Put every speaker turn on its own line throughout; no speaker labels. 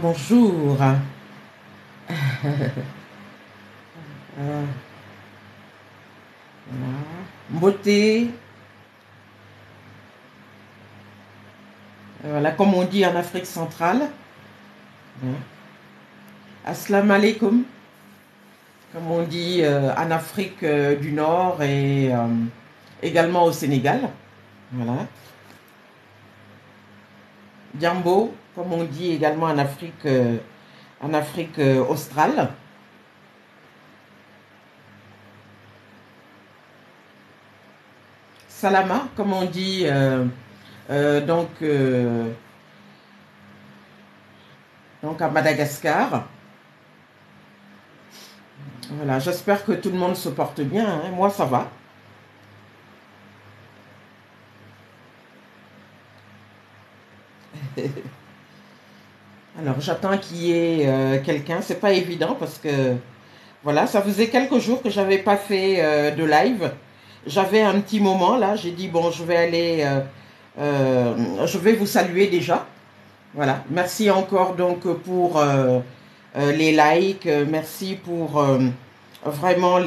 Bonjour. Euh, voilà. Beauté, voilà, comme on dit en Afrique centrale. Hein. Assalamu alaikum, comme on dit en Afrique du Nord et également au Sénégal. Voilà. Djambo, comme on dit également en Afrique australe. Salama, comme on dit donc, donc à Madagascar. Voilà, j'espère que tout le monde se porte bien, hein. Moi, ça va. Alors, j'attends qu'il y ait quelqu'un. C'est pas évident parce que, voilà, ça faisait quelques jours que j'avais pas fait de live. J'avais un petit moment là. J'ai dit, bon, je vais aller, je vais vous saluer déjà. Voilà. Merci encore donc pour les likes. Merci pour vraiment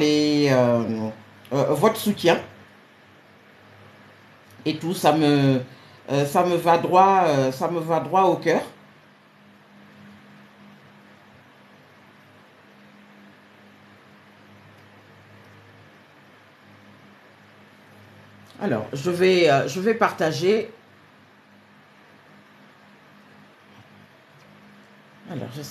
votre soutien et tout. Ça me va droit, ça me va droit au cœur. Alors, je vais partager. Alors, je...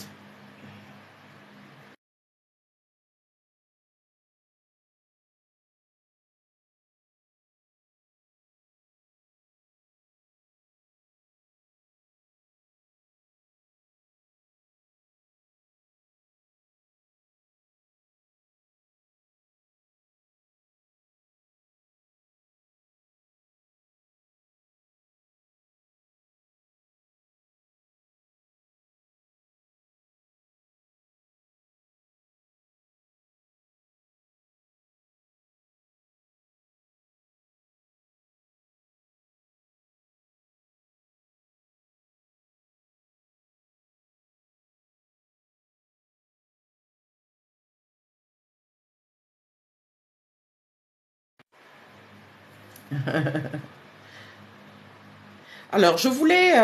Alors, je voulais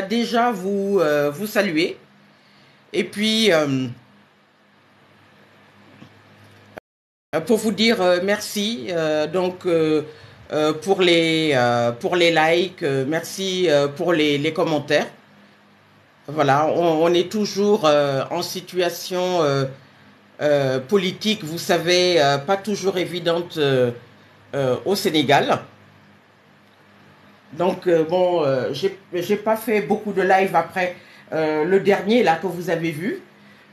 déjà vous saluer et puis pour vous dire merci pour les likes, merci pour les commentaires. Voilà, on est toujours en situation politique, vous savez, pas toujours évidente au Sénégal. Donc, bon, j'ai pas fait beaucoup de live après le dernier là que vous avez vu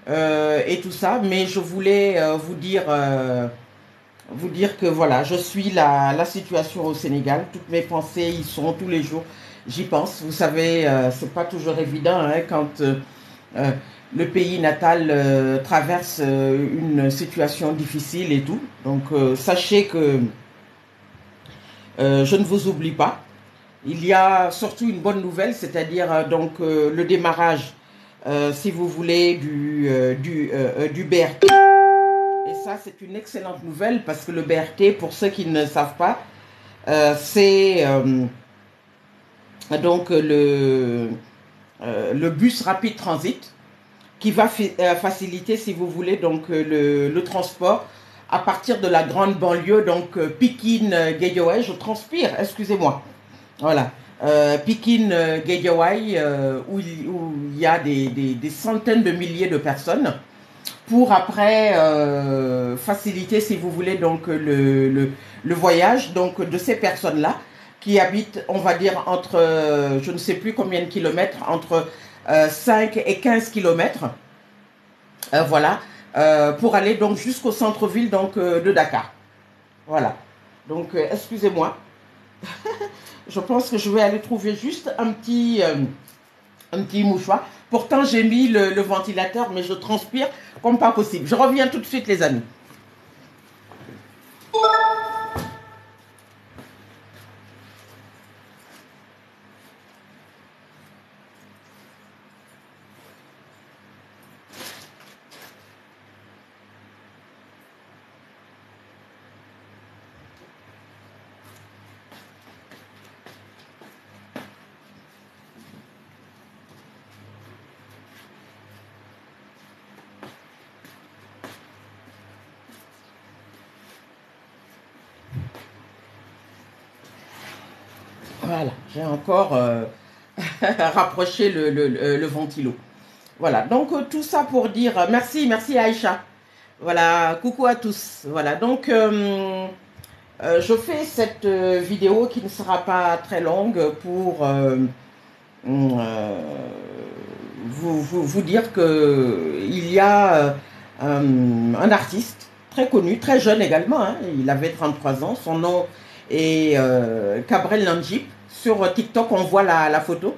et tout ça, mais je voulais vous dire que voilà, je suis la situation au Sénégal. Toutes mes pensées y sont tous les jours. J'y pense. Vous savez, c'est pas toujours évident hein, quand euh, le pays natal traverse une situation difficile et tout. Donc, sachez que je ne vous oublie pas. Il y a surtout une bonne nouvelle, c'est-à-dire le démarrage, si vous voulez, du BRT. Et ça, c'est une excellente nouvelle parce que le BRT, pour ceux qui ne savent pas, c'est donc le bus rapide transit qui va faciliter, si vous voulez, donc le transport à partir de la grande banlieue, donc Pikine, Guédiawaye. Je transpire, excusez-moi. Voilà. Pikine, Guédiawaye, où il y a des centaines de milliers de personnes pour après faciliter, si vous voulez, donc le voyage donc, de ces personnes-là qui habitent, on va dire, entre, je ne sais plus combien de kilomètres, entre 5 et 15 kilomètres, voilà, pour aller donc jusqu'au centre-ville donc, de Dakar. Voilà. Donc, excusez-moi, je pense que je vais aller trouver juste un petit mouchoir. Pourtant, j'ai mis le ventilateur, mais je transpire comme pas possible. Je reviens tout de suite, les amis. Voilà, j'ai encore rapproché le ventilo. Voilà, donc tout ça pour dire merci Aïcha. Voilà, coucou à tous. Voilà, donc je fais cette vidéo qui ne sera pas très longue pour vous dire que il y a un artiste très connu, très jeune également, hein, il avait 33 ans, son nom est Cabrel Nanjip. Sur TikTok, on voit la photo.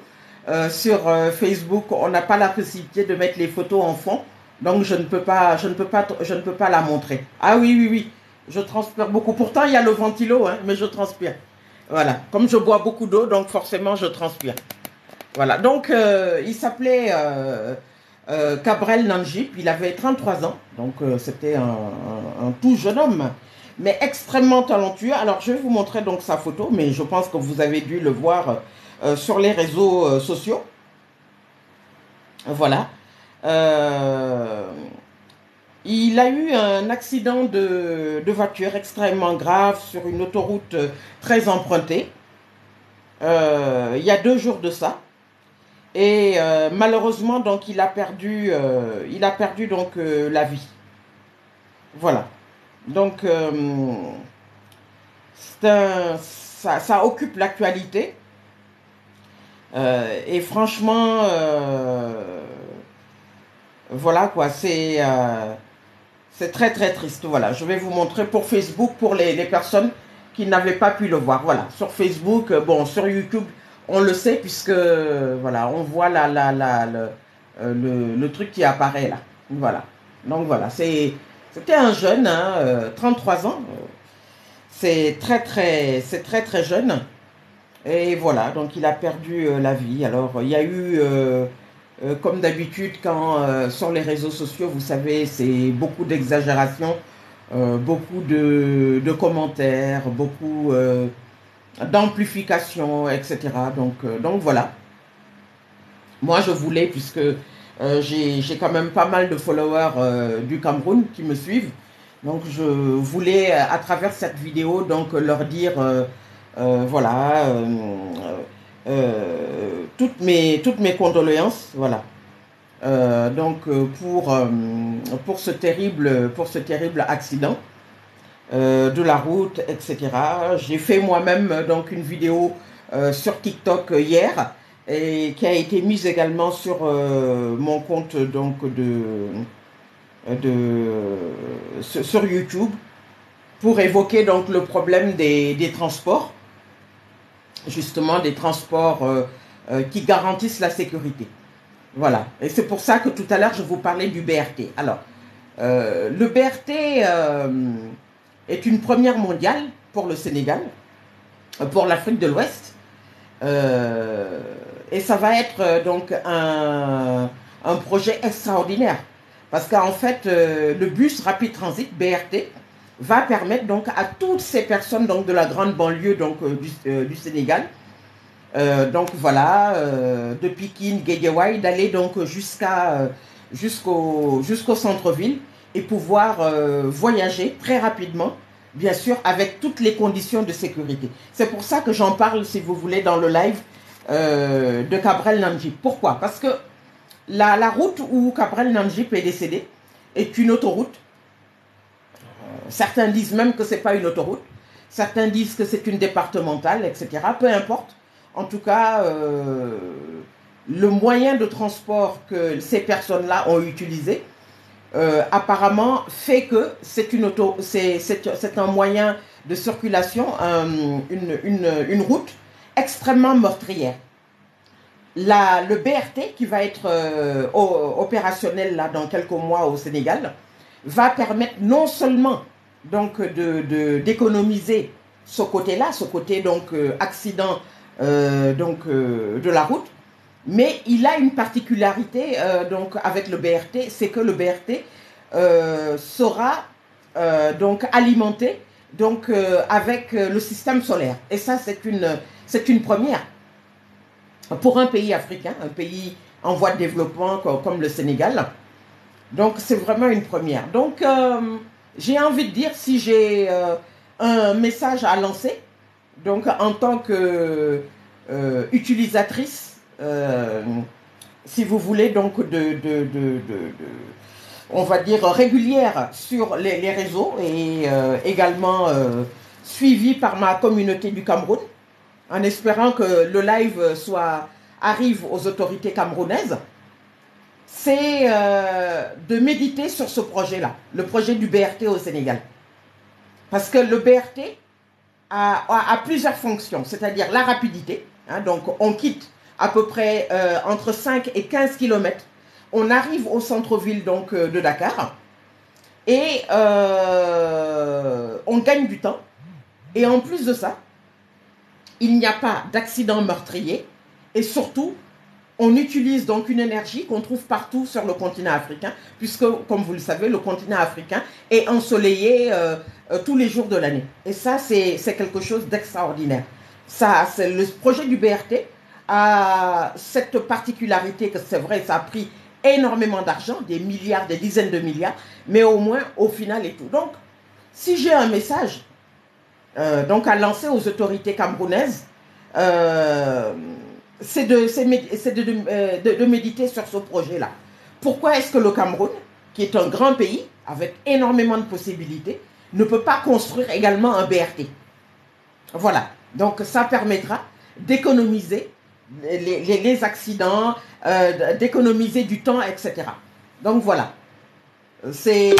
Sur Facebook, on n'a pas la possibilité de mettre les photos en fond, donc je ne peux pas la montrer. Ah oui, oui, oui, je transpire beaucoup. Pourtant, il y a le ventilo, hein, mais je transpire. Voilà, comme je bois beaucoup d'eau, donc forcément, je transpire. Voilà, donc il s'appelait Cabrel Nanjip, il avait 33 ans, donc c'était un tout jeune homme, mais extrêmement talentueux. Alors je vais vous montrer donc sa photo, mais je pense que vous avez dû le voir sur les réseaux sociaux. Voilà. Il a eu un accident de voiture extrêmement grave sur une autoroute très empruntée, il y a 2 jours de ça. Et malheureusement, donc, il a perdu donc la vie. Voilà. Donc, ça occupe l'actualité. Et franchement, voilà quoi, c'est très très triste. Voilà, je vais vous montrer pour Facebook, pour les personnes qui n'avaient pas pu le voir. Voilà, sur Facebook, bon, sur YouTube, on le sait puisque, voilà, on voit le truc qui apparaît là. Voilà. Donc voilà, c'était un jeune, hein, 33 ans. C'est très très jeune. Et voilà, donc il a perdu la vie. Alors, il y a eu, comme d'habitude, quand sur les réseaux sociaux, vous savez, c'est beaucoup d'exagération, beaucoup de commentaires, beaucoup d'amplification, etc. Donc voilà. Moi, je voulais, puisque j'ai quand même pas mal de followers du Cameroun qui me suivent, donc je voulais, à travers cette vidéo, donc leur dire, voilà, toutes mes condoléances, voilà. Pour ce terrible accident de la route, etc. J'ai fait moi-même donc une vidéo sur TikTok hier et qui a été mise également sur mon compte donc sur YouTube pour évoquer donc le problème des transports, justement des transports qui garantissent la sécurité. Voilà, et c'est pour ça que tout à l'heure je vous parlais du BRT. Alors, le BRT est une première mondiale pour le Sénégal, pour l'Afrique de l'Ouest, et ça va être donc un projet extraordinaire, parce qu'en fait, le bus rapide transit, BRT, va permettre donc à toutes ces personnes donc, de la grande banlieue donc, du Sénégal, donc voilà, de Pikine, Guédiawaye, d'aller donc jusqu'au centre-ville et pouvoir voyager très rapidement, bien sûr, avec toutes les conditions de sécurité. C'est pour ça que j'en parle, si vous voulez, dans le live de Cabrel Nanjip. Pourquoi? Parce que la route où Cabrel Nanjip est décédé est une autoroute. Certains disent même que ce n'est pas une autoroute. Certains disent que c'est une départementale, etc. Peu importe. En tout cas, le moyen de transport que ces personnes-là ont utilisé, apparemment, fait que c'est un moyen de circulation, une route extrêmement meurtrière. Le BRT, qui va être opérationnel là, dans quelques mois au Sénégal, va permettre non seulement donc d'économiser ce côté-là, ce côté donc accident de la route, mais il a une particularité donc avec le BRT, c'est que le BRT sera donc alimenté donc avec le système solaire, et ça c'est une première pour un pays africain, un pays en voie de développement comme le Sénégal. Donc c'est vraiment une première. Donc j'ai envie de dire, si j'ai un message à lancer, donc en tant que utilisatrice, si vous voulez, donc on va dire régulière sur les réseaux et également suivie par ma communauté du Cameroun, en espérant que le live arrive aux autorités camerounaises. C'est de méditer sur ce projet-là, le projet du BRT au Sénégal. Parce que le BRT a plusieurs fonctions, c'est-à-dire la rapidité. Hein, donc on quitte à peu près entre 5 et 15 km. On arrive au centre-ville donc de Dakar et on gagne du temps. Et en plus de ça, il n'y a pas d'accident meurtrier et surtout, on utilise donc une énergie qu'on trouve partout sur le continent africain, puisque, comme vous le savez, le continent africain est ensoleillé tous les jours de l'année. Et ça, c'est quelque chose d'extraordinaire. Le projet du BRT a cette particularité que c'est vrai, ça a pris énormément d'argent, des milliards, des dizaines de milliards, mais au moins, au final et tout. Donc, si j'ai un message donc à lancer aux autorités camerounaises, c'est de méditer sur ce projet-là. Pourquoi est-ce que le Cameroun, qui est un grand pays, avec énormément de possibilités, ne peut pas construire également un BRT? Voilà. Donc, ça permettra d'économiser les accidents, d'économiser du temps, etc. Donc, voilà. C'est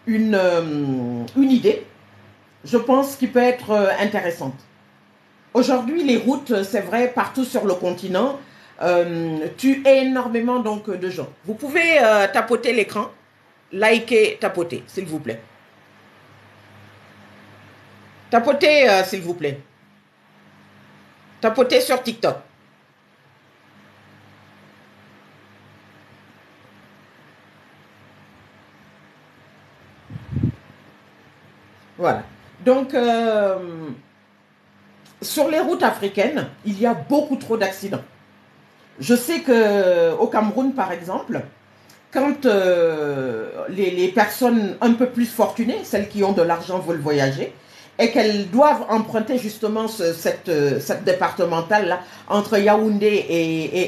une idée, je pense, qui peut être intéressante. Aujourd'hui, les routes, c'est vrai, partout sur le continent, tuent énormément donc, de gens. Vous pouvez tapoter l'écran, liker, tapoter, s'il vous plaît. Tapotez, s'il vous plaît. Tapotez sur TikTok. Voilà. Donc, sur les routes africaines, il y a beaucoup trop d'accidents. Je sais qu'au Cameroun, par exemple, quand les personnes un peu plus fortunées, celles qui ont de l'argent, veulent voyager, et qu'elles doivent emprunter justement cette départementale-là entre Yaoundé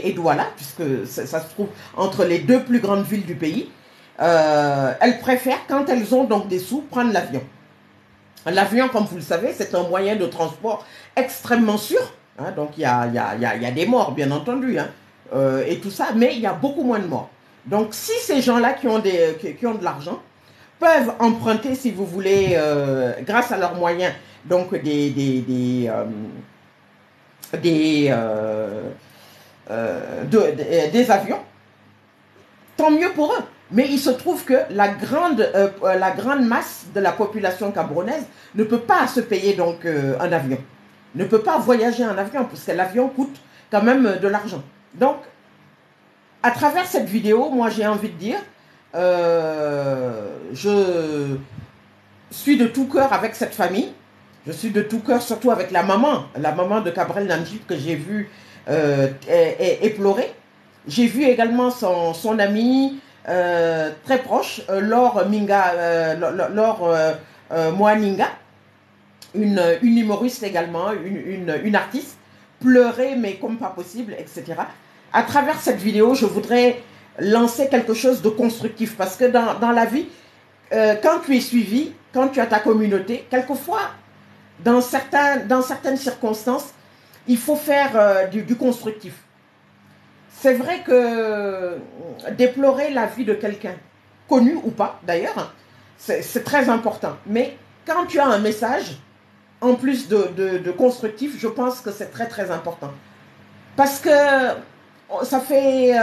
et Douala, puisque ça se trouve entre les deux plus grandes villes du pays, elles préfèrent, quand elles ont donc des sous, prendre l'avion. L'avion, comme vous le savez, c'est un moyen de transport extrêmement sûr. Hein, donc, il y a des morts, bien entendu, hein, et tout ça, mais il y a beaucoup moins de morts. Donc, si ces gens-là qui ont de l'argent peuvent emprunter, si vous voulez, grâce à leurs moyens, donc des avions, tant mieux pour eux. Mais il se trouve que la grande masse de la population camerounaise ne peut pas se payer donc un avion, ne peut pas voyager en avion, parce que l'avion coûte quand même de l'argent. Donc, à travers cette vidéo, moi j'ai envie de dire, je suis de tout cœur avec cette famille, je suis de tout cœur surtout avec la maman de Cabrel Namjib que j'ai vu éplorer. J'ai vu également son ami très proche, Laure Moaninga, une humoriste également, une artiste, pleurer mais comme pas possible, etc. À travers cette vidéo, je voudrais lancer quelque chose de constructif, parce que dans la vie, quand tu es suivi, quand tu as ta communauté, quelquefois, dans certaines circonstances, il faut faire du constructif. C'est vrai que déplorer la vie de quelqu'un, connu ou pas d'ailleurs, c'est très important. Mais quand tu as un message, en plus de constructif, je pense que c'est très très important. Parce que ça fait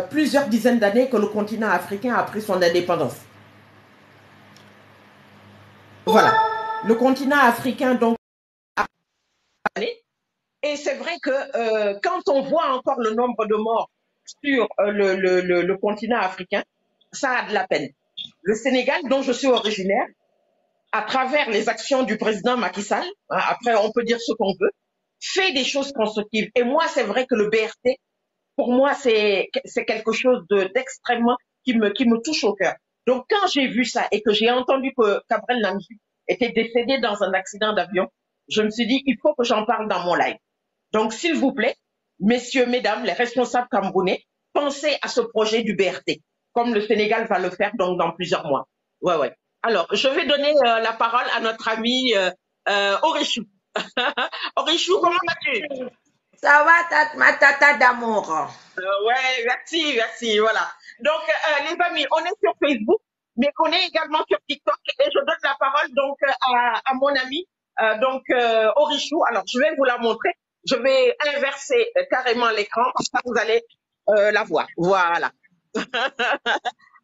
plusieurs dizaines d'années que le continent africain a pris son indépendance. Voilà. Le continent africain, donc, a et c'est vrai que quand on voit encore le nombre de morts sur le continent africain, ça a de la peine. Le Sénégal, dont je suis originaire, à travers les actions du président Macky Sall, hein, après on peut dire ce qu'on veut, fait des choses constructives. Et moi, c'est vrai que le BRT, pour moi, c'est quelque chose d'extrêmement qui me touche au cœur. Donc, quand j'ai vu ça et que j'ai entendu que Cabrel Namji était décédé dans un accident d'avion, je me suis dit, il faut que j'en parle dans mon live. Donc, s'il vous plaît, messieurs, mesdames, les responsables camerounais, pensez à ce projet du BRT, comme le Sénégal va le faire donc dans plusieurs mois. Ouais, ouais. Alors, je vais donner la parole à notre ami Orichou. Orichou, comment vas-tu?
Ça va, ma tata d'amour?
Ouais, merci, merci, voilà. Donc, les amis, on est sur Facebook, mais on est également sur TikTok et je donne la parole donc à mon ami, Orichou. Alors, je vais vous la montrer. Je vais inverser carrément l'écran, comme ça vous allez la voir. Voilà.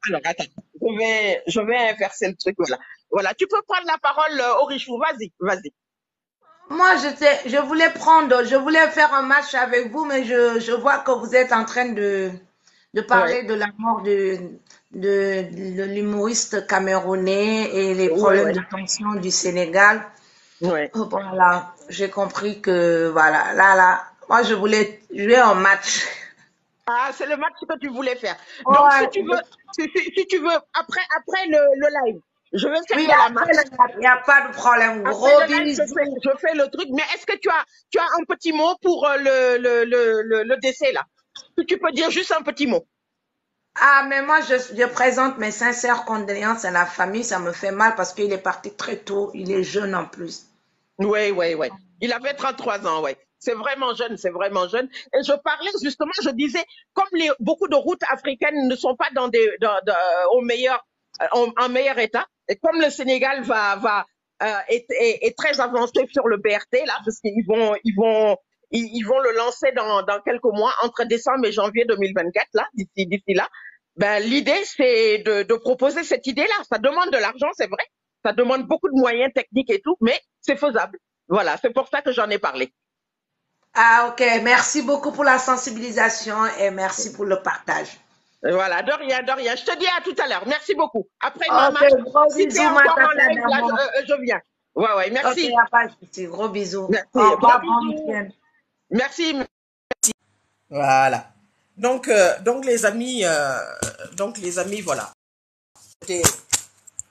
Alors, attends, je vais inverser le truc, voilà. Voilà, tu peux prendre la parole, Orichou, vas-y, vas-y.
Moi, je voulais je voulais faire un match avec vous, mais je vois que vous êtes en train de
Ouais,
parler de la mort de l'humoriste camerounais et les
ouais,
problèmes
ouais,
de tension du Sénégal.
ouais.
Voilà, j'ai compris que, voilà, là, moi, je voulais jouer un match.
Ah, c'est le match que tu voulais faire. Donc, si
Ouais,
tu veux, si tu veux, après le live, je vais faire
oui,
de la
après,
marche.
il n'y a pas de problème.
Après
Gros
le live,
bisous.
je fais le truc. Mais est-ce que tu as un petit mot pour le décès, là? Si tu peux dire juste un petit mot.
Ah, mais moi, je présente mes sincères condoléances à la famille. Ça me fait mal parce qu'il est parti très tôt. Il est jeune en plus.
Oui, oui, oui. Il avait 33 ans, ouais. C'est vraiment jeune, c'est vraiment jeune. Et je parlais justement, je disais, comme beaucoup de routes africaines ne sont pas au meilleur, en meilleur état, et comme le Sénégal est très avancé sur le BRT, là, parce ils vont le lancer dans quelques mois, entre décembre et janvier 2024, là, d'ici là. Ben, l'idée, c'est de proposer cette idée-là. Ça demande de l'argent, c'est vrai. Ça demande beaucoup de moyens techniques et tout, mais c'est faisable. Voilà, c'est pour ça que j'en ai parlé.
Ah, ok. Merci beaucoup pour la sensibilisation et merci pour le partage.
Voilà, de rien, de rien. Je te dis à tout à l'heure. Merci beaucoup. Après ma
Ok,
marche,
gros
si tu es
bisous, ma
encore en
tata
live, là,
d'amour.
je viens. Ouais, ouais,
Ok, il
merci.
n'y a pas de souci. Gros bisous. Au
Merci. Gros
revoir, bon
bisous.
week-end.
Merci. Voilà. Donc les amis, voilà. C'était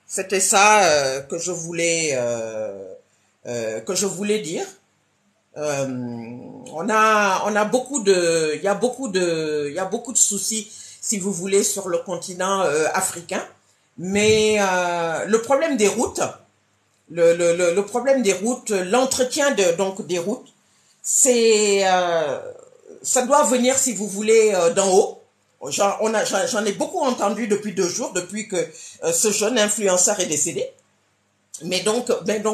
c'était ça que je voulais dire. Euh, on a beaucoup de, il y a beaucoup de soucis, si vous voulez, sur le continent africain. Mais le problème des routes, le problème des routes, l'entretien donc des routes, c'est, ça doit venir, si vous voulez, d'en haut. J'en ai beaucoup entendu depuis 2 jours, depuis que ce jeune influenceur est décédé. Mais donc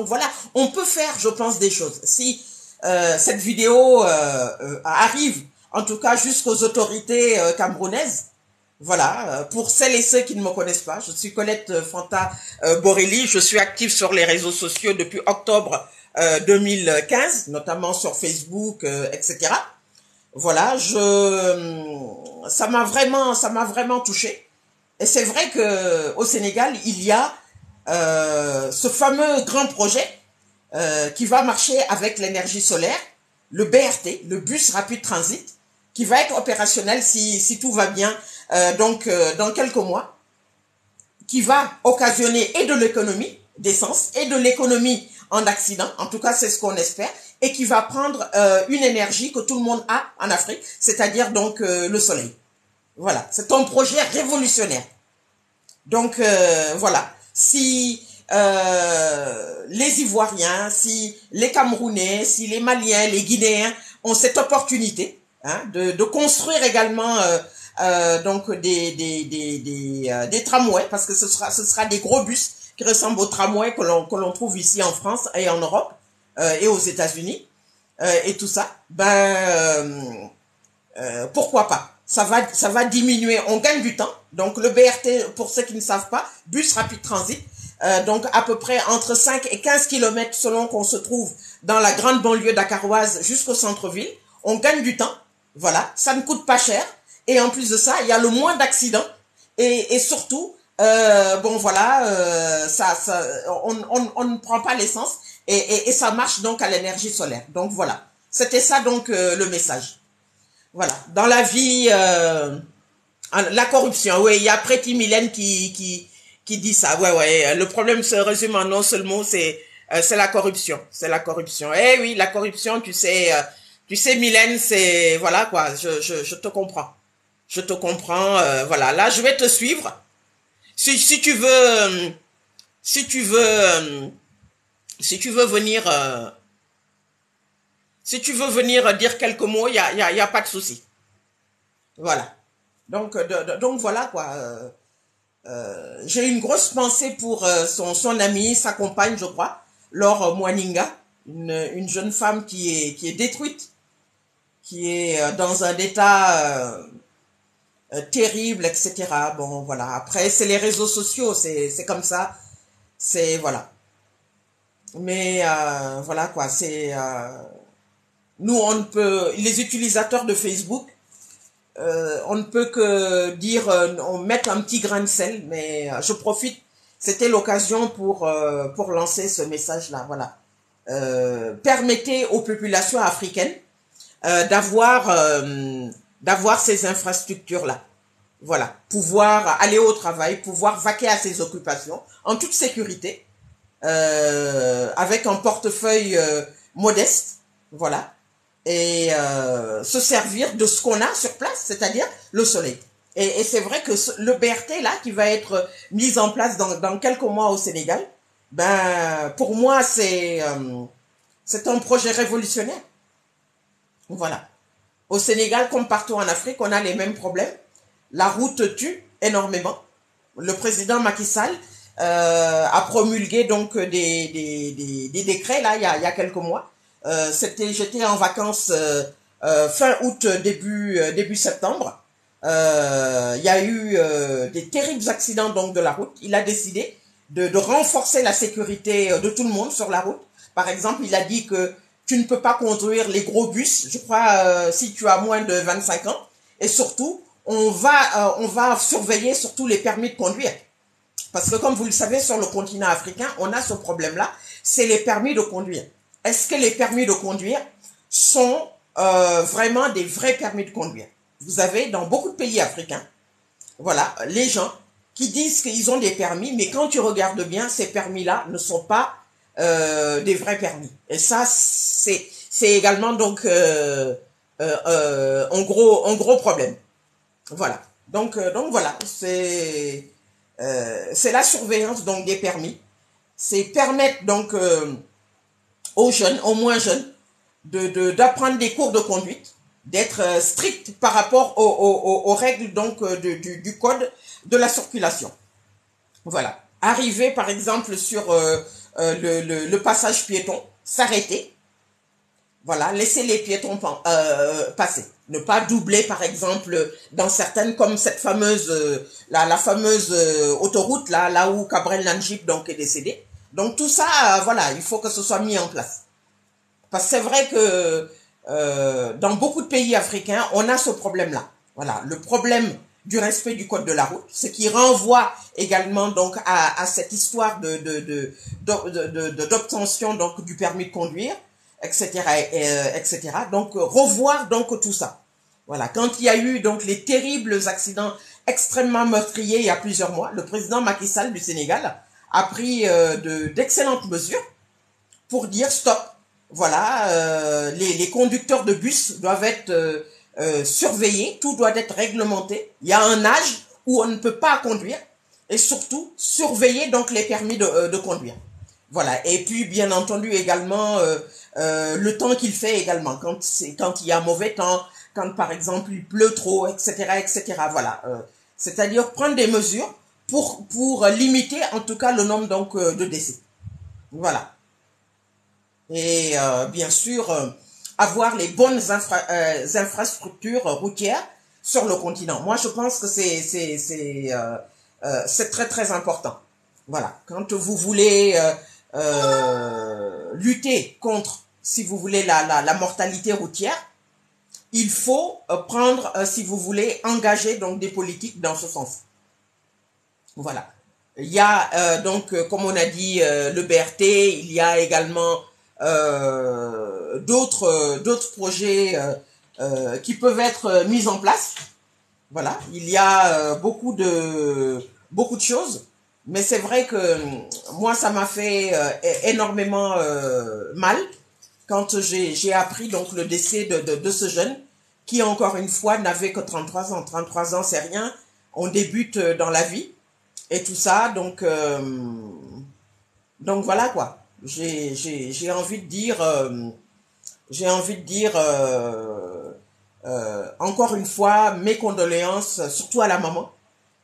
voilà, on peut faire, je pense, des choses. Si cette vidéo arrive, en tout cas jusqu'aux autorités camerounaises, voilà, pour celles et ceux qui ne me connaissent pas, je suis Colette Fanta Borelli, je suis active sur les réseaux sociaux depuis octobre 2015, notamment sur Facebook, etc. Voilà, ça m'a vraiment touché. Et c'est vrai que au Sénégal, il y a ce fameux grand projet qui va marcher avec l'énergie solaire, le BRT, le bus rapide transit, qui va être opérationnel si tout va bien, dans quelques mois, qui va occasionner et de l'économie d'essence et de l'économie en accident, en tout cas c'est ce qu'on espère, et qui va prendre une énergie que tout le monde a en Afrique, c'est-à-dire donc le soleil. Voilà, c'est un projet révolutionnaire. Donc voilà, si les Ivoiriens, si les Camerounais, si les Maliens, les Guinéens ont cette opportunité hein, de construire également donc des tramways, parce que ce sera des gros bus qui ressemblent aux tramways que l'on trouve ici en France et en Europe et aux États-Unis et tout ça, pourquoi pas? Ça va diminuer, on gagne du temps. Donc le BRT, pour ceux qui ne savent pas, bus rapide transit, donc à peu près entre 5 et 15 kilomètres selon qu'on se trouve dans la grande banlieue dakaroise jusqu'au centre-ville. On gagne du temps, voilà, ça ne coûte pas cher. Et en plus de ça, il y a le moins d'accidents. Et surtout, bon voilà, on ne prend pas l'essence et ça marche donc à l'énergie solaire. Donc voilà, c'était ça donc le message. Voilà. Dans la vie, la corruption, oui, il y a Pretty Mylène qui dit ça. Ouais, ouais. Le problème se résume en un seul mot, c'est C'est la corruption. C'est la corruption. Eh oui, la corruption, tu sais, Mylène, c'est, voilà, quoi, je te comprends. Je te comprends, voilà. Là, je vais te suivre. Si tu veux, si tu veux, si tu veux venir, si tu veux venir dire quelques mots, y a pas de souci. Voilà. Donc voilà, quoi. J'ai une grosse pensée pour son amie, sa compagne, je crois, Laure Mwaninga, une jeune femme qui est détruite, qui est dans un état terrible, etc. Bon, voilà. Après, c'est les réseaux sociaux, c'est comme ça. C'est, voilà. Mais voilà, quoi. C'est nous, on ne peut, les utilisateurs de Facebook, on ne peut que dire, on met un petit grain de sel, mais je profite. C'était l'occasion pour lancer ce message-là. Voilà. Permettez aux populations africaines d'avoir ces infrastructures-là. Voilà. Pouvoir aller au travail, pouvoir vaquer à ses occupations en toute sécurité, avec un portefeuille modeste. Voilà. Et se servir de ce qu'on a sur place, c'est-à-dire le soleil. Et c'est vrai que le BRT, là, qui va être mis en place dans quelques mois au Sénégal, ben, pour moi, c'est un projet révolutionnaire. Voilà. Au Sénégal, comme partout en Afrique, on a les mêmes problèmes. La route tue énormément. Le président Macky Sall a promulgué donc des décrets, là, il y a quelques mois. J'étais en vacances fin août, début septembre. Il y a eu des terribles accidents donc de la route. Il a décidé de renforcer la sécurité de tout le monde sur la route. Par exemple, il a dit que tu ne peux pas conduire les gros bus, je crois, si tu as moins de 25 ans. Et surtout, on va surveiller surtout les permis de conduire. Parce que comme vous le savez, sur le continent africain, on a ce problème-là, c'est les permis de conduire. Est-ce que les permis de conduire sont vraiment des vrais permis de conduire? Vous avez dans beaucoup de pays africains, voilà, les gens qui disent qu'ils ont des permis, mais quand tu regardes bien, ces permis-là ne sont pas des vrais permis. Et ça, c'est également donc un gros problème. Voilà. Donc voilà, c'est la surveillance donc des permis. C'est permettre donc aux jeunes, aux moins jeunes, d'apprendre des cours de conduite, d'être strict par rapport aux règles donc du code de la circulation. Voilà. Arriver par exemple sur le passage piéton, s'arrêter. Voilà, laisser les piétons passer. Ne pas doubler, par exemple, dans certaines, comme cette fameuse, la fameuse autoroute, là où Cabrel Nanjib donc est décédé. Donc tout ça, voilà, il faut que ce soit mis en place. Parce que c'est vrai que dans beaucoup de pays africains, on a ce problème-là. Voilà, le problème du respect du code de la route, ce qui renvoie également donc à cette histoire d'obtention donc du permis de conduire, etc., etc. Donc revoir donc tout ça. Voilà, quand il y a eu donc les terribles accidents extrêmement meurtriers il y a plusieurs mois, le président Macky Sall du Sénégal a pris d'excellentes mesures pour dire stop. Voilà, les conducteurs de bus doivent être surveillés, tout doit être réglementé. Il y a un âge où on ne peut pas conduire et surtout surveiller donc les permis de conduire. Voilà, et puis bien entendu également le temps qu'il fait également, quand il y a mauvais temps, quand par exemple il pleut trop, etc., etc. Voilà, c'est-à-dire prendre des mesures pour limiter en tout cas le nombre donc de décès. Voilà. Et bien sûr avoir les bonnes infrastructures routières sur le continent. Moi, je pense que c'est très très important. Voilà. Quand vous voulez lutter contre, si vous voulez, la mortalité routière, il faut prendre, si vous voulez, engager donc des politiques dans ce sens. Voilà. Il y a donc, comme on a dit, le BRT, il y a également d'autres projets qui peuvent être mis en place. Voilà, il y a beaucoup de choses, Mais c'est vrai que moi, ça m'a fait énormément mal quand j'ai appris donc le décès de ce jeune qui, encore une fois, n'avait que 33 ans. 33 ans, c'est rien. On débute dans la vie et tout ça. Donc voilà quoi. J'ai envie de dire, encore une fois, mes condoléances, surtout à la maman,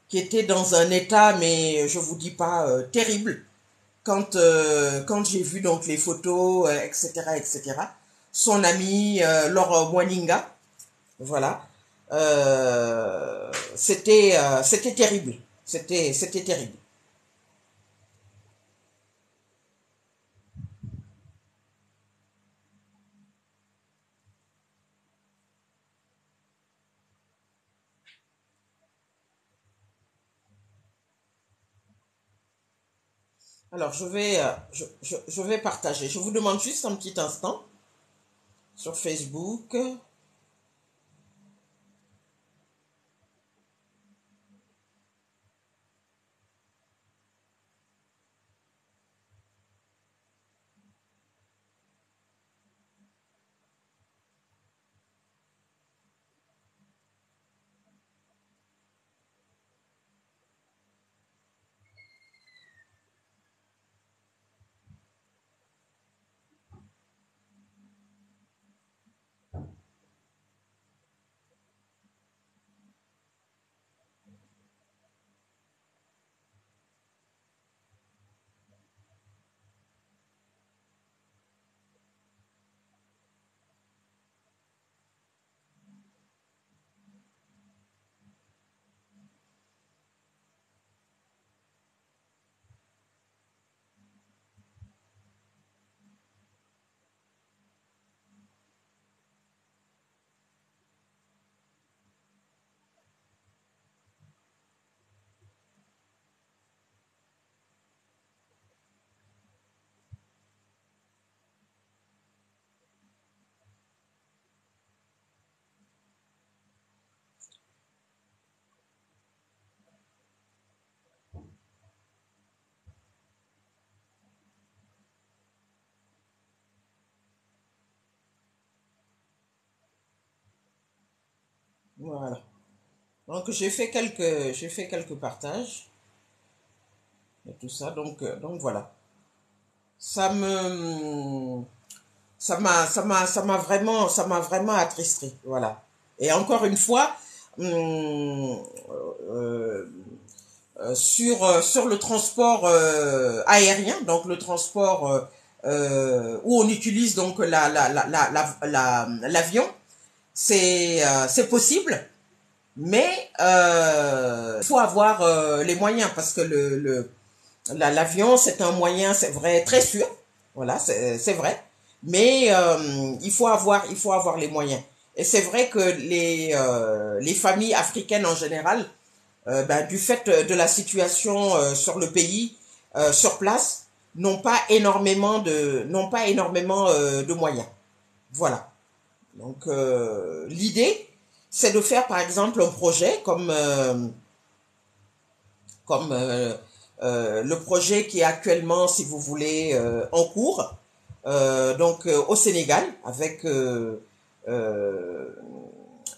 qui était dans un état, mais je vous dis pas, terrible, quand j'ai vu donc les photos, etc., etc. Son ami, Laure Mwaninga, voilà, c'était terrible, c'était terrible. Alors, je vais partager. Je vous demande juste un petit instant sur Facebook. Voilà. Donc, j'ai fait quelques partages et tout ça. Donc voilà. Ça me, ça m'a vraiment attristé. Voilà. Et encore une fois, hum, euh, sur le transport aérien, donc le transport où on utilise donc l'avion, c'est possible, mais il faut avoir les moyens parce que l'avion c'est un moyen, c'est vrai, très sûr, voilà, c'est vrai, mais il faut avoir les moyens. Et c'est vrai que les familles africaines en général, ben, du fait de la situation sur le pays, sur place, n'ont pas énormément de moyens. Voilà. Donc l'idée, c'est de faire par exemple un projet comme le projet qui est actuellement, si vous voulez, en cours, au Sénégal, avec euh,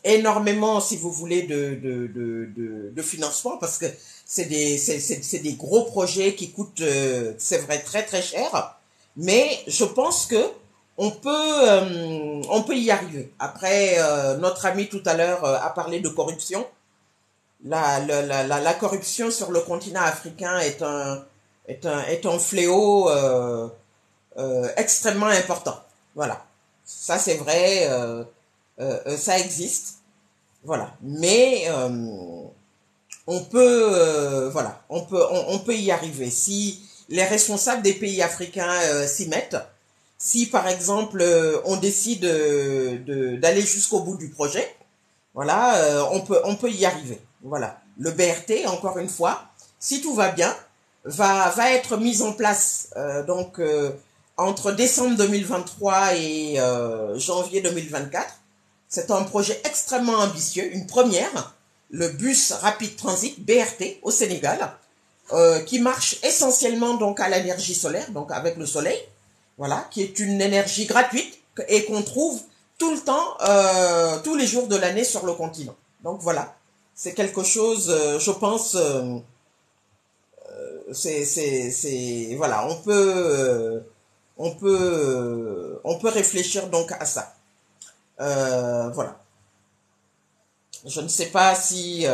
énormément, si vous voulez, de financement, parce que c'est des gros projets qui coûtent, c'est vrai, très très cher, mais je pense que on peut y arriver. Après, notre ami tout à l'heure a parlé de corruption. La corruption sur le continent africain est un fléau extrêmement important. Voilà. Ça, c'est vrai, ça existe. Voilà. Mais on peut, voilà, on peut y arriver. Si les responsables des pays africains s'y mettent, si par exemple on décide d'aller jusqu'au bout du projet, voilà, on peut y arriver. Voilà. Le BRT, encore une fois, si tout va bien, va être mis en place entre décembre 2023 et janvier 2024. C'est un projet extrêmement ambitieux, une première, le bus rapide transit BRT au Sénégal, qui marche essentiellement donc à l'énergie solaire, donc avec le soleil, voilà, qui est une énergie gratuite et qu'on trouve tout le temps, tous les jours de l'année sur le continent. Donc voilà, c'est quelque chose, je pense, voilà, on peut réfléchir donc à ça. Voilà. Je ne sais pas si,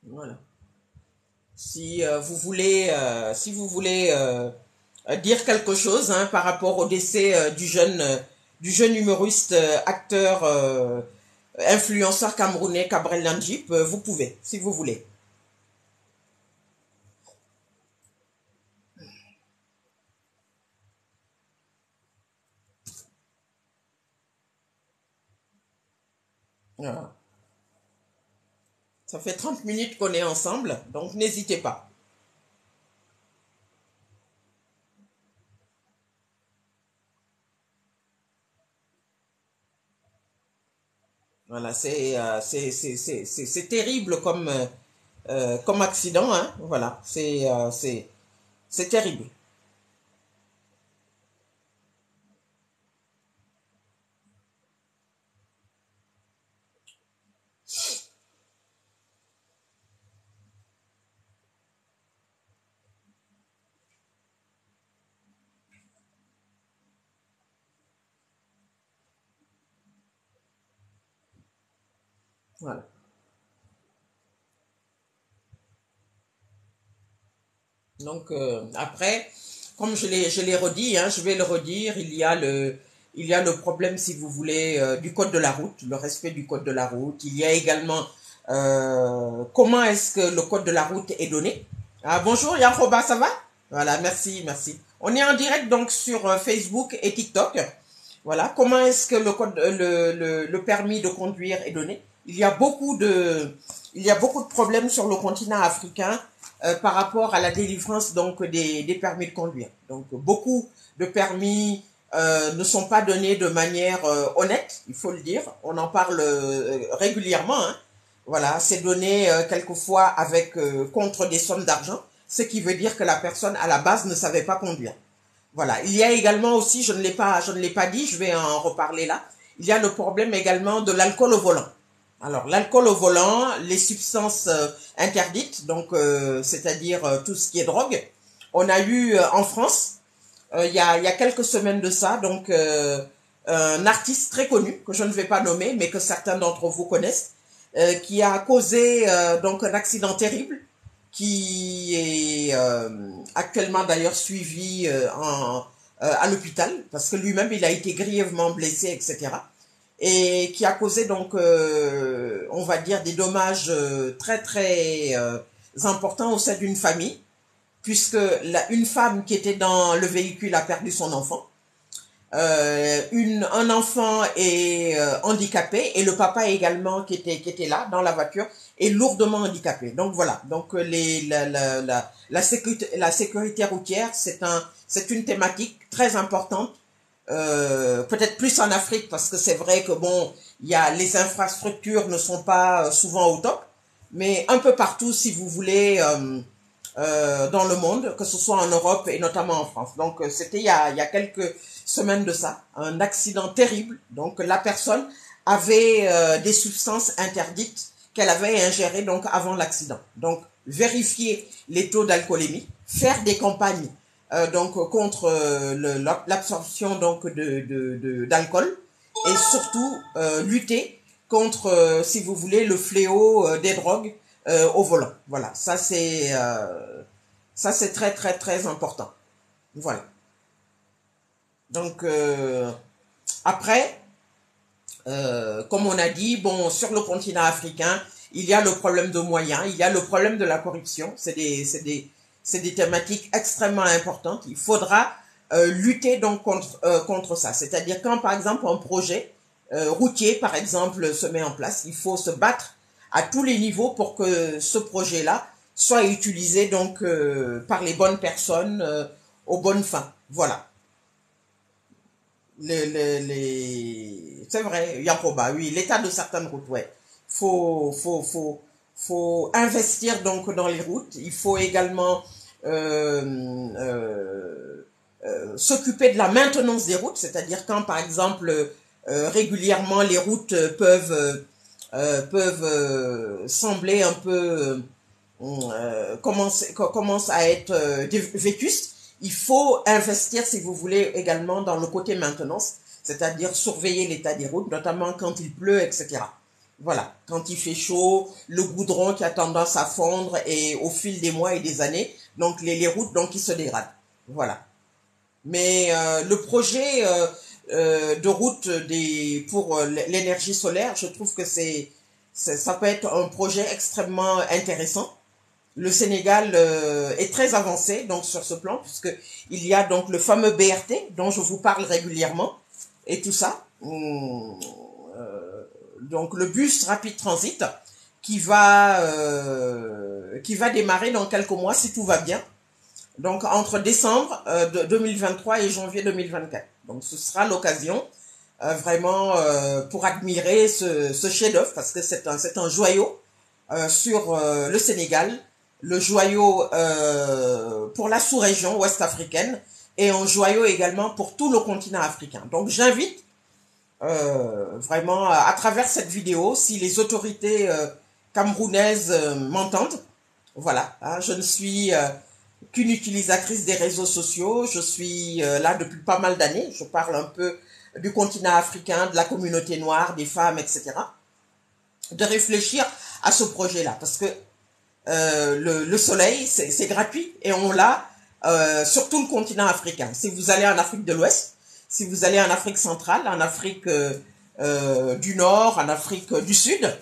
voilà. Si vous voulez dire quelque chose hein, par rapport au décès du jeune humoriste, acteur, influenceur camerounais Cabrel Landjip, vous pouvez, si vous voulez. Voilà. Ça fait 30 minutes qu'on est ensemble, donc n'hésitez pas. Voilà, c'est terrible comme accident, hein. Voilà, c'est terrible. Voilà. Donc après, comme je l'ai redit, hein, je vais le redire, il y a le problème, si vous voulez, du code de la route, le respect du code de la route. Il y a également comment est-ce que le code de la route est donné. Ah, bonjour Yaroba, ça va? Voilà, merci, merci. On est en direct donc sur Facebook et TikTok. Voilà, comment est-ce que le permis de conduire est donné? Il y a beaucoup de problèmes sur le continent africain par rapport à la délivrance donc des permis de conduire. Donc beaucoup de permis ne sont pas donnés de manière honnête, il faut le dire. On en parle régulièrement. Hein. Voilà, c'est donné quelquefois avec contre des sommes d'argent, ce qui veut dire que la personne à la base ne savait pas conduire. Voilà. Il y a également aussi, je ne l'ai pas dit, je vais en reparler là. Il y a le problème également de l'alcool au volant. Alors, l'alcool au volant, les substances interdites, donc c'est-à-dire tout ce qui est drogue. On a eu en France, il y a quelques semaines de ça, donc un artiste très connu que je ne vais pas nommer, mais que certains d'entre vous connaissent, qui a causé donc un accident terrible qui est actuellement d'ailleurs suivi à l'hôpital parce que lui-même il a été grièvement blessé, etc. Et qui a causé donc, on va dire, des dommages très très importants au sein d'une famille, puisque une femme qui était dans le véhicule a perdu son enfant. Un enfant est handicapé et le papa également qui était là dans la voiture est lourdement handicapé. Donc voilà. Donc la sécurité routière c'est une thématique très importante. Peut-être plus en Afrique parce que c'est vrai que bon les infrastructures ne sont pas souvent au top, mais un peu partout si vous voulez dans le monde, que ce soit en Europe et notamment en France. Donc c'était il y a quelques semaines de ça, un accident terrible. Donc la personne avait des substances interdites qu'elle avait ingérées donc avant l'accident. Donc vérifier les taux d'alcoolémie, faire des campagnes donc contre l'absorption donc d'alcool et surtout lutter contre si vous voulez le fléau des drogues au volant. Voilà, ça c'est très très très important. Voilà. Donc après, comme on a dit, bon, sur le continent africain, il y a le problème de moyens, il y a le problème de la corruption. C'est des thématiques extrêmement importantes. Il faudra lutter donc contre ça. C'est-à-dire quand, par exemple, un projet routier, par exemple, se met en place. Il faut se battre à tous les niveaux pour que ce projet-là soit utilisé donc par les bonnes personnes aux bonnes fins. Voilà. C'est vrai, Yankoba, oui, l'état de certaines routes, ouais. Faut investir donc dans les routes. Il faut également s'occuper de la maintenance des routes, c'est-à-dire quand par exemple régulièrement les routes peuvent sembler un peu commence à être vétustes. Il faut investir, si vous voulez, également dans le côté maintenance, c'est-à-dire surveiller l'état des routes, notamment quand il pleut, etc. Voilà, quand il fait chaud, le goudron qui a tendance à fondre et au fil des mois et des années, donc les routes donc qui se dégradent. Voilà. Mais le projet de route pour l'énergie solaire, je trouve que ça peut être un projet extrêmement intéressant. Le Sénégal est très avancé donc sur ce plan puisque il y a donc le fameux BRT dont je vous parle régulièrement et tout ça. Donc le bus rapide transit qui va démarrer dans quelques mois si tout va bien. Donc entre décembre de 2023 et janvier 2024. Donc ce sera l'occasion vraiment pour admirer ce chef-d'œuvre parce que c'est un joyau sur le Sénégal, le joyau pour la sous-région ouest-africaine et un joyau également pour tout le continent africain. Donc j'invite vraiment à travers cette vidéo, si les autorités camerounaises m'entendent, voilà, hein, je ne suis qu'une utilisatrice des réseaux sociaux, je suis là depuis pas mal d'années, je parle un peu du continent africain, de la communauté noire, des femmes, etc. De réfléchir à ce projet-là, parce que le soleil, c'est gratuit et on l'a sur tout le continent africain. Si vous allez en Afrique de l'Ouest, si vous allez en Afrique centrale, en Afrique du Nord, en Afrique du Sud,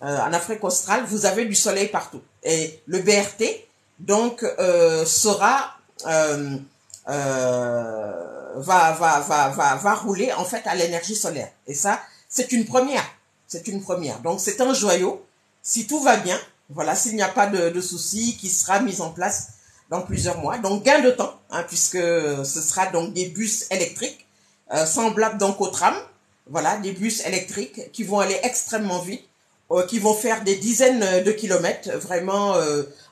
en Afrique australe, vous avez du soleil partout. Et le BRT, donc, va rouler en fait à l'énergie solaire. Et ça, c'est une première. C'est une première. Donc, c'est un joyau. Si tout va bien, voilà, s'il n'y a pas de soucis, qui sera mis en place dans plusieurs mois. Donc, gain de temps, hein, puisque ce sera donc des bus électriques, semblables donc aux trams. Voilà, des bus électriques qui vont aller extrêmement vite, qui vont faire des dizaines de kilomètres, vraiment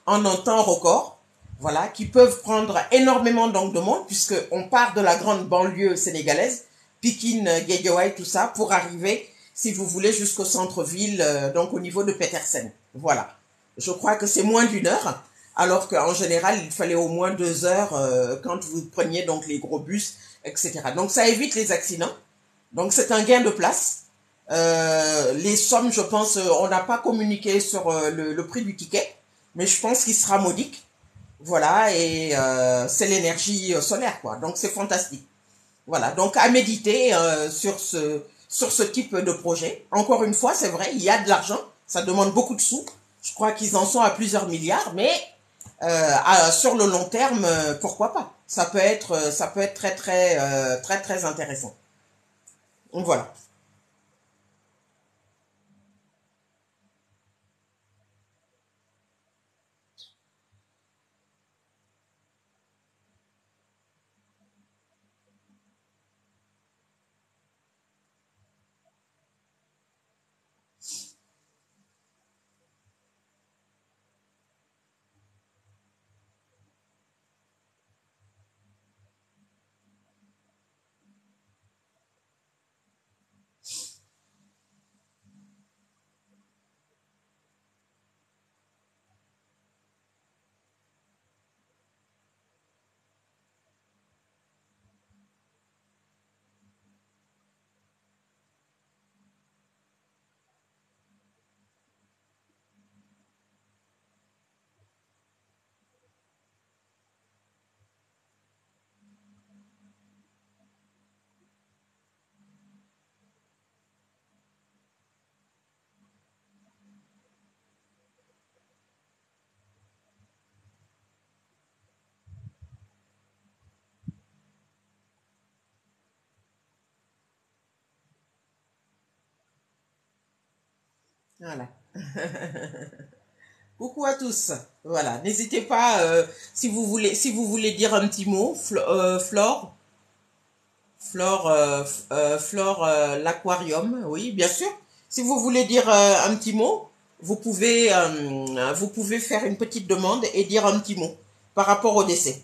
en un temps record. Voilà, qui peuvent prendre énormément donc de monde, puisque on part de la grande banlieue sénégalaise, Pikine, Guédiawaye, tout ça, pour arriver, si vous voulez, jusqu'au centre-ville, donc au niveau de Petersen. Voilà. Je crois que c'est moins d'une heure, alors qu'en général, il fallait au moins 2 heures quand vous preniez donc les gros bus, etc. Donc ça évite les accidents. Donc c'est un gain de place. Les sommes, je pense, on n'a pas communiqué sur le prix du ticket, mais je pense qu'il sera modique. Voilà, et c'est l'énergie solaire, quoi. Donc c'est fantastique. Voilà, donc à méditer sur ce type de projet. Encore une fois, c'est vrai, il y a de l'argent, ça demande beaucoup de sous. Je crois qu'ils en sont à plusieurs milliards, mais sur le long terme, pourquoi pas? Ça peut être très intéressant. Donc voilà. Voilà. Coucou à tous. Voilà. N'hésitez pas, si vous voulez dire un petit mot, Flore, Flore, l'aquarium, oui, bien sûr. Si vous voulez dire un petit mot, vous pouvez faire une petite demande et dire un petit mot par rapport au décès.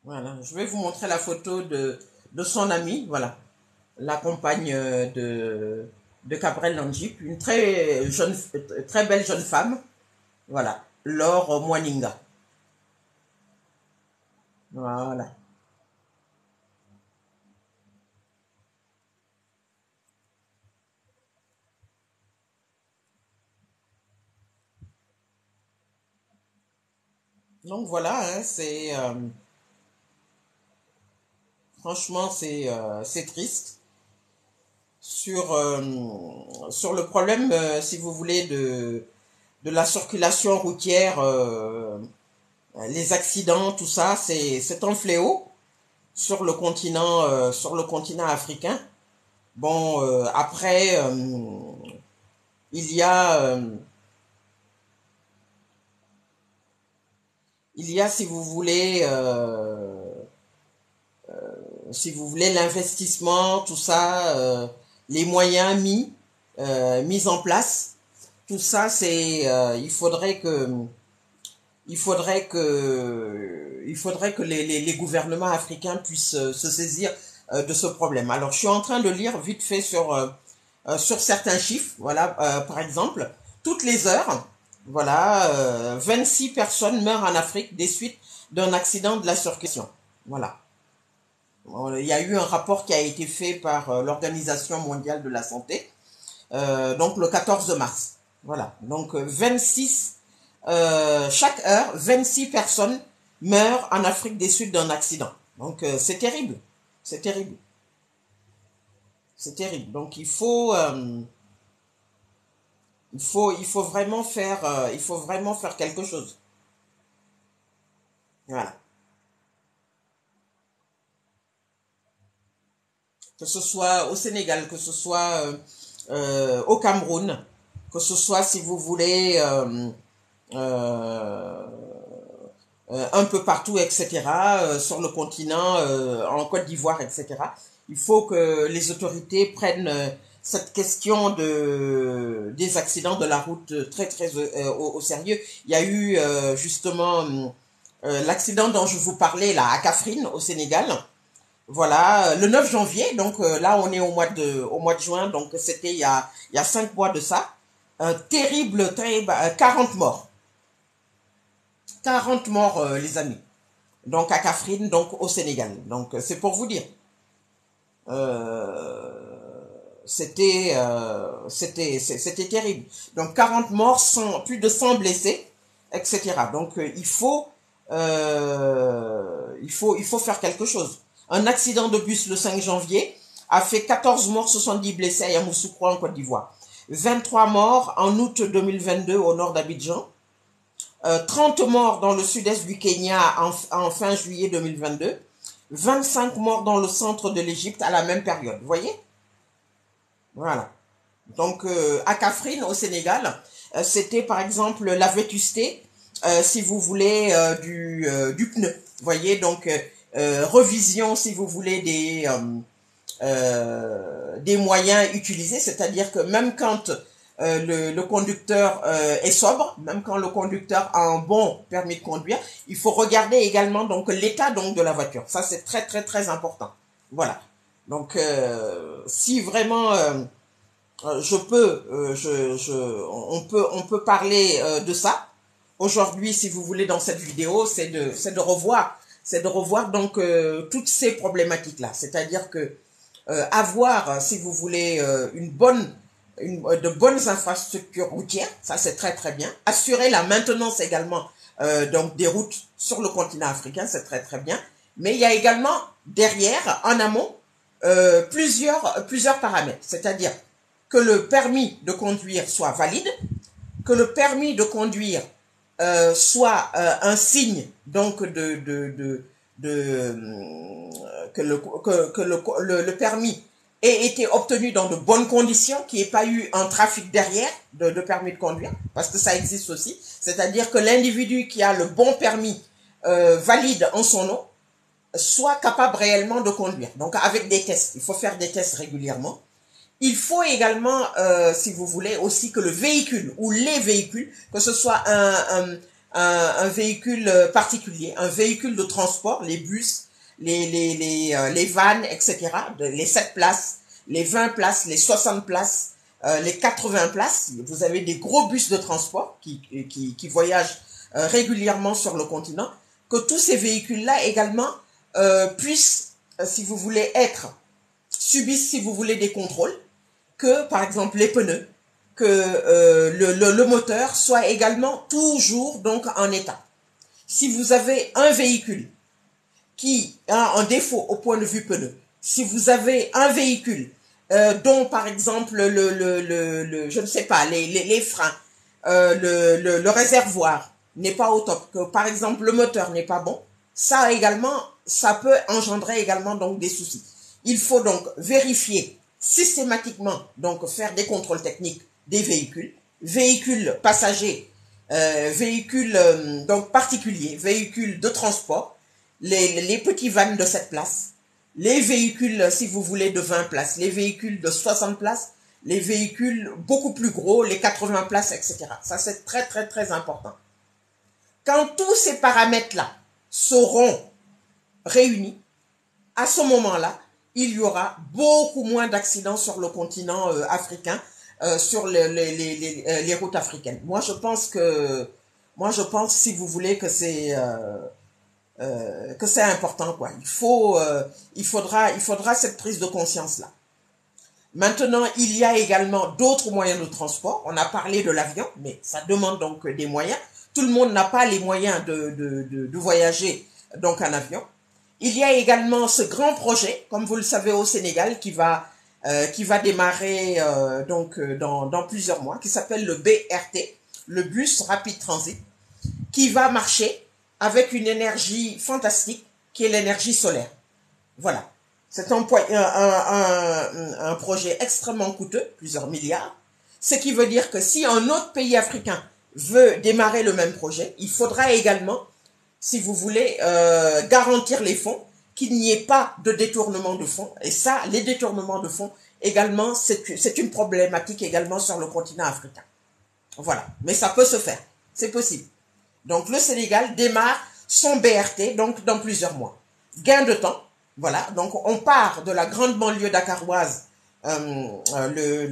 Voilà. Je vais vous montrer la photo de son amie. Voilà. La compagne de Cabrel Nangip, une très belle jeune femme. Voilà. Laure Mwaninga. Voilà. Donc voilà, hein, franchement c'est triste sur le problème, si vous voulez, de la circulation routière, les accidents, tout ça, c'est un fléau sur le continent africain. Bon, après, il y a si vous voulez, l'investissement, tout ça, les moyens mis en place, tout ça, il faudrait que les gouvernements africains puissent se saisir de ce problème. Alors, je suis en train de lire vite fait sur certains chiffres. Voilà, par exemple, toutes les heures, voilà, 26 personnes meurent en Afrique des suites d'un accident de la circulation. Voilà. Il y a eu un rapport qui a été fait par l'Organisation mondiale de la santé, donc le 14 mars. Voilà. Donc 26, chaque heure, 26 personnes meurent en Afrique du Sud d'un accident. Donc c'est terrible. C'est terrible. C'est terrible. Donc il faut vraiment faire quelque chose. Voilà. Que ce soit au Sénégal, que ce soit au Cameroun, que ce soit, si vous voulez, euh, un peu partout, etc., sur le continent, en Côte d'Ivoire, etc. Il faut que les autorités prennent cette question des accidents de la route très, très au sérieux. Il y a eu justement l'accident dont je vous parlais là à Kaffrine, au Sénégal. Voilà, le 9 janvier, donc là on est au mois de juin, donc c'était il y a 5 mois de ça. Un terrible, 40 morts. 40 morts, les amis. Donc à Kaffrine, donc au Sénégal. Donc c'est pour vous dire. Euh, c'était terrible. Donc 40 morts, plus de 100 blessés, etc. Donc il faut faire quelque chose. Un accident de bus le 5 janvier a fait 14 morts, 70 blessés à Yamoussoukro en Côte d'Ivoire. 23 morts en août 2022 au nord d'Abidjan. 30 morts dans le sud-est du Kenya en fin juillet 2022. 25 morts dans le centre de l'Égypte à la même période. Vous voyez? Voilà. Donc, à Kaffrine, au Sénégal, c'était par exemple la vétusté, si vous voulez, du pneu. Vous voyez? Donc, revision, si vous voulez, des moyens utilisés. C'est-à-dire que même quand le conducteur est sobre, même quand le conducteur a un bon permis de conduire, il faut regarder également donc l'état donc de la voiture. Ça, c'est très, très, très important. Voilà. Donc, si vraiment... on peut parler de ça. Aujourd'hui, si vous voulez, dans cette vidéo, c'est de revoir donc toutes ces problématiques-là. C'est-à-dire que avoir, si vous voulez, de bonnes infrastructures routières, ça c'est très très bien. Assurer la maintenance également donc des routes sur le continent africain, c'est très très bien. Mais il y a également derrière, en amont, plusieurs paramètres. C'est-à-dire que le permis de conduire soit valide, que le permis de conduire soit un signe donc que le permis ait été obtenu dans de bonnes conditions, qu'il n'y ait pas eu un trafic derrière de permis de conduire, parce que ça existe aussi. C'est-à-dire que l'individu qui a le bon permis valide en son nom soit capable réellement de conduire. Donc avec des tests, il faut faire des tests régulièrement. Il faut également, si vous voulez, aussi que le véhicule ou les véhicules, que ce soit un véhicule particulier, un véhicule de transport, les bus, les vannes, etc., les 7 places, les 20 places, les 60 places, les 80 places. Vous avez des gros bus de transport qui voyagent régulièrement sur le continent. Que tous ces véhicules-là également puissent, si vous voulez, subissent, si vous voulez, des contrôles. Que, par exemple, les pneus, que le moteur soit également toujours donc en état. Si vous avez un véhicule qui a un défaut au point de vue pneu, si vous avez un véhicule dont, par exemple, je ne sais pas, les freins, le réservoir n'est pas au top, que, par exemple, le moteur n'est pas bon, ça également, ça peut engendrer également donc des soucis. Il faut donc vérifier systématiquement, donc faire des contrôles techniques des véhicules passagers, véhicules donc particuliers, véhicules de transport, les petits vans de 7 places, les véhicules, si vous voulez, de 20 places, les véhicules de 60 places, les véhicules beaucoup plus gros, les 80 places, etc. Ça, c'est très, très, très important. Quand tous ces paramètres-là seront réunis, à ce moment-là, il y aura beaucoup moins d'accidents sur le continent africain, sur les routes africaines. Moi, je pense, si vous voulez, que c'est important, quoi. Il faudra cette prise de conscience-là. Maintenant, il y a également d'autres moyens de transport. On a parlé de l'avion, mais ça demande donc des moyens. Tout le monde n'a pas les moyens de voyager donc en avion. Il y a également ce grand projet, comme vous le savez, au Sénégal, qui va démarrer dans plusieurs mois, qui s'appelle le BRT, le bus rapid transit, qui va marcher avec une énergie fantastique, qui est l'énergie solaire. Voilà. C'est un projet extrêmement coûteux, plusieurs milliards, ce qui veut dire que si un autre pays africain veut démarrer le même projet, il faudra également, si vous voulez, garantir les fonds, qu'il n'y ait pas de détournement de fonds. Et ça, les détournements de fonds, également, c'est une problématique également sur le continent africain. Voilà. Mais ça peut se faire. C'est possible. Donc, le Sénégal démarre son BRT, donc, dans plusieurs mois. Gain de temps. Voilà. Donc, on part de la grande banlieue dakaroise, le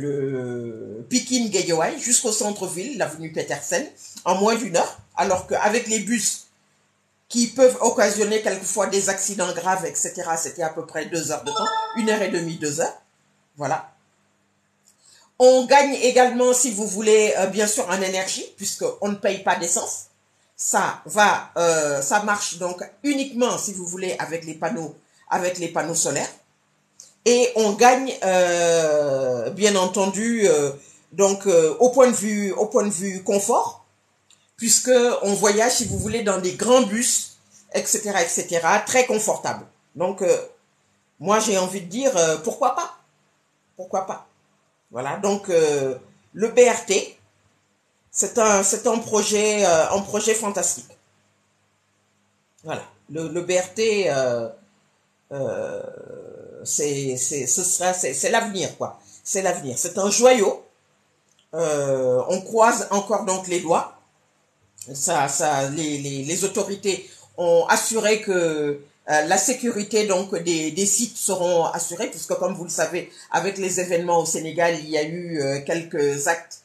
Pikine-Guédiawaye, jusqu'au centre-ville, l'avenue Petersen, en moins d'une heure, alors qu'avec les bus qui peuvent occasionner quelquefois des accidents graves, etc., c'était à peu près 2 heures de temps, 1h30, 2 heures. Voilà. On gagne également, si vous voulez, bien sûr, en énergie, puisqu'on ne paye pas d'essence. Ça marche donc uniquement, si vous voulez, avec les panneaux solaires. Et on gagne, bien entendu, au point de vue confort, puisque on voyage, si vous voulez, dans des grands bus, etc., très confortable. Donc, moi, j'ai envie de dire, pourquoi pas? Pourquoi pas? Voilà, donc le BRT, un projet fantastique. Voilà, le BRT, c'est l'avenir, quoi. C'est l'avenir. C'est un joyau. On croise encore donc les doigts. Les autorités ont assuré que la sécurité donc des sites seront assurées, puisque comme vous le savez, avec les événements au Sénégal, il y a eu quelques actes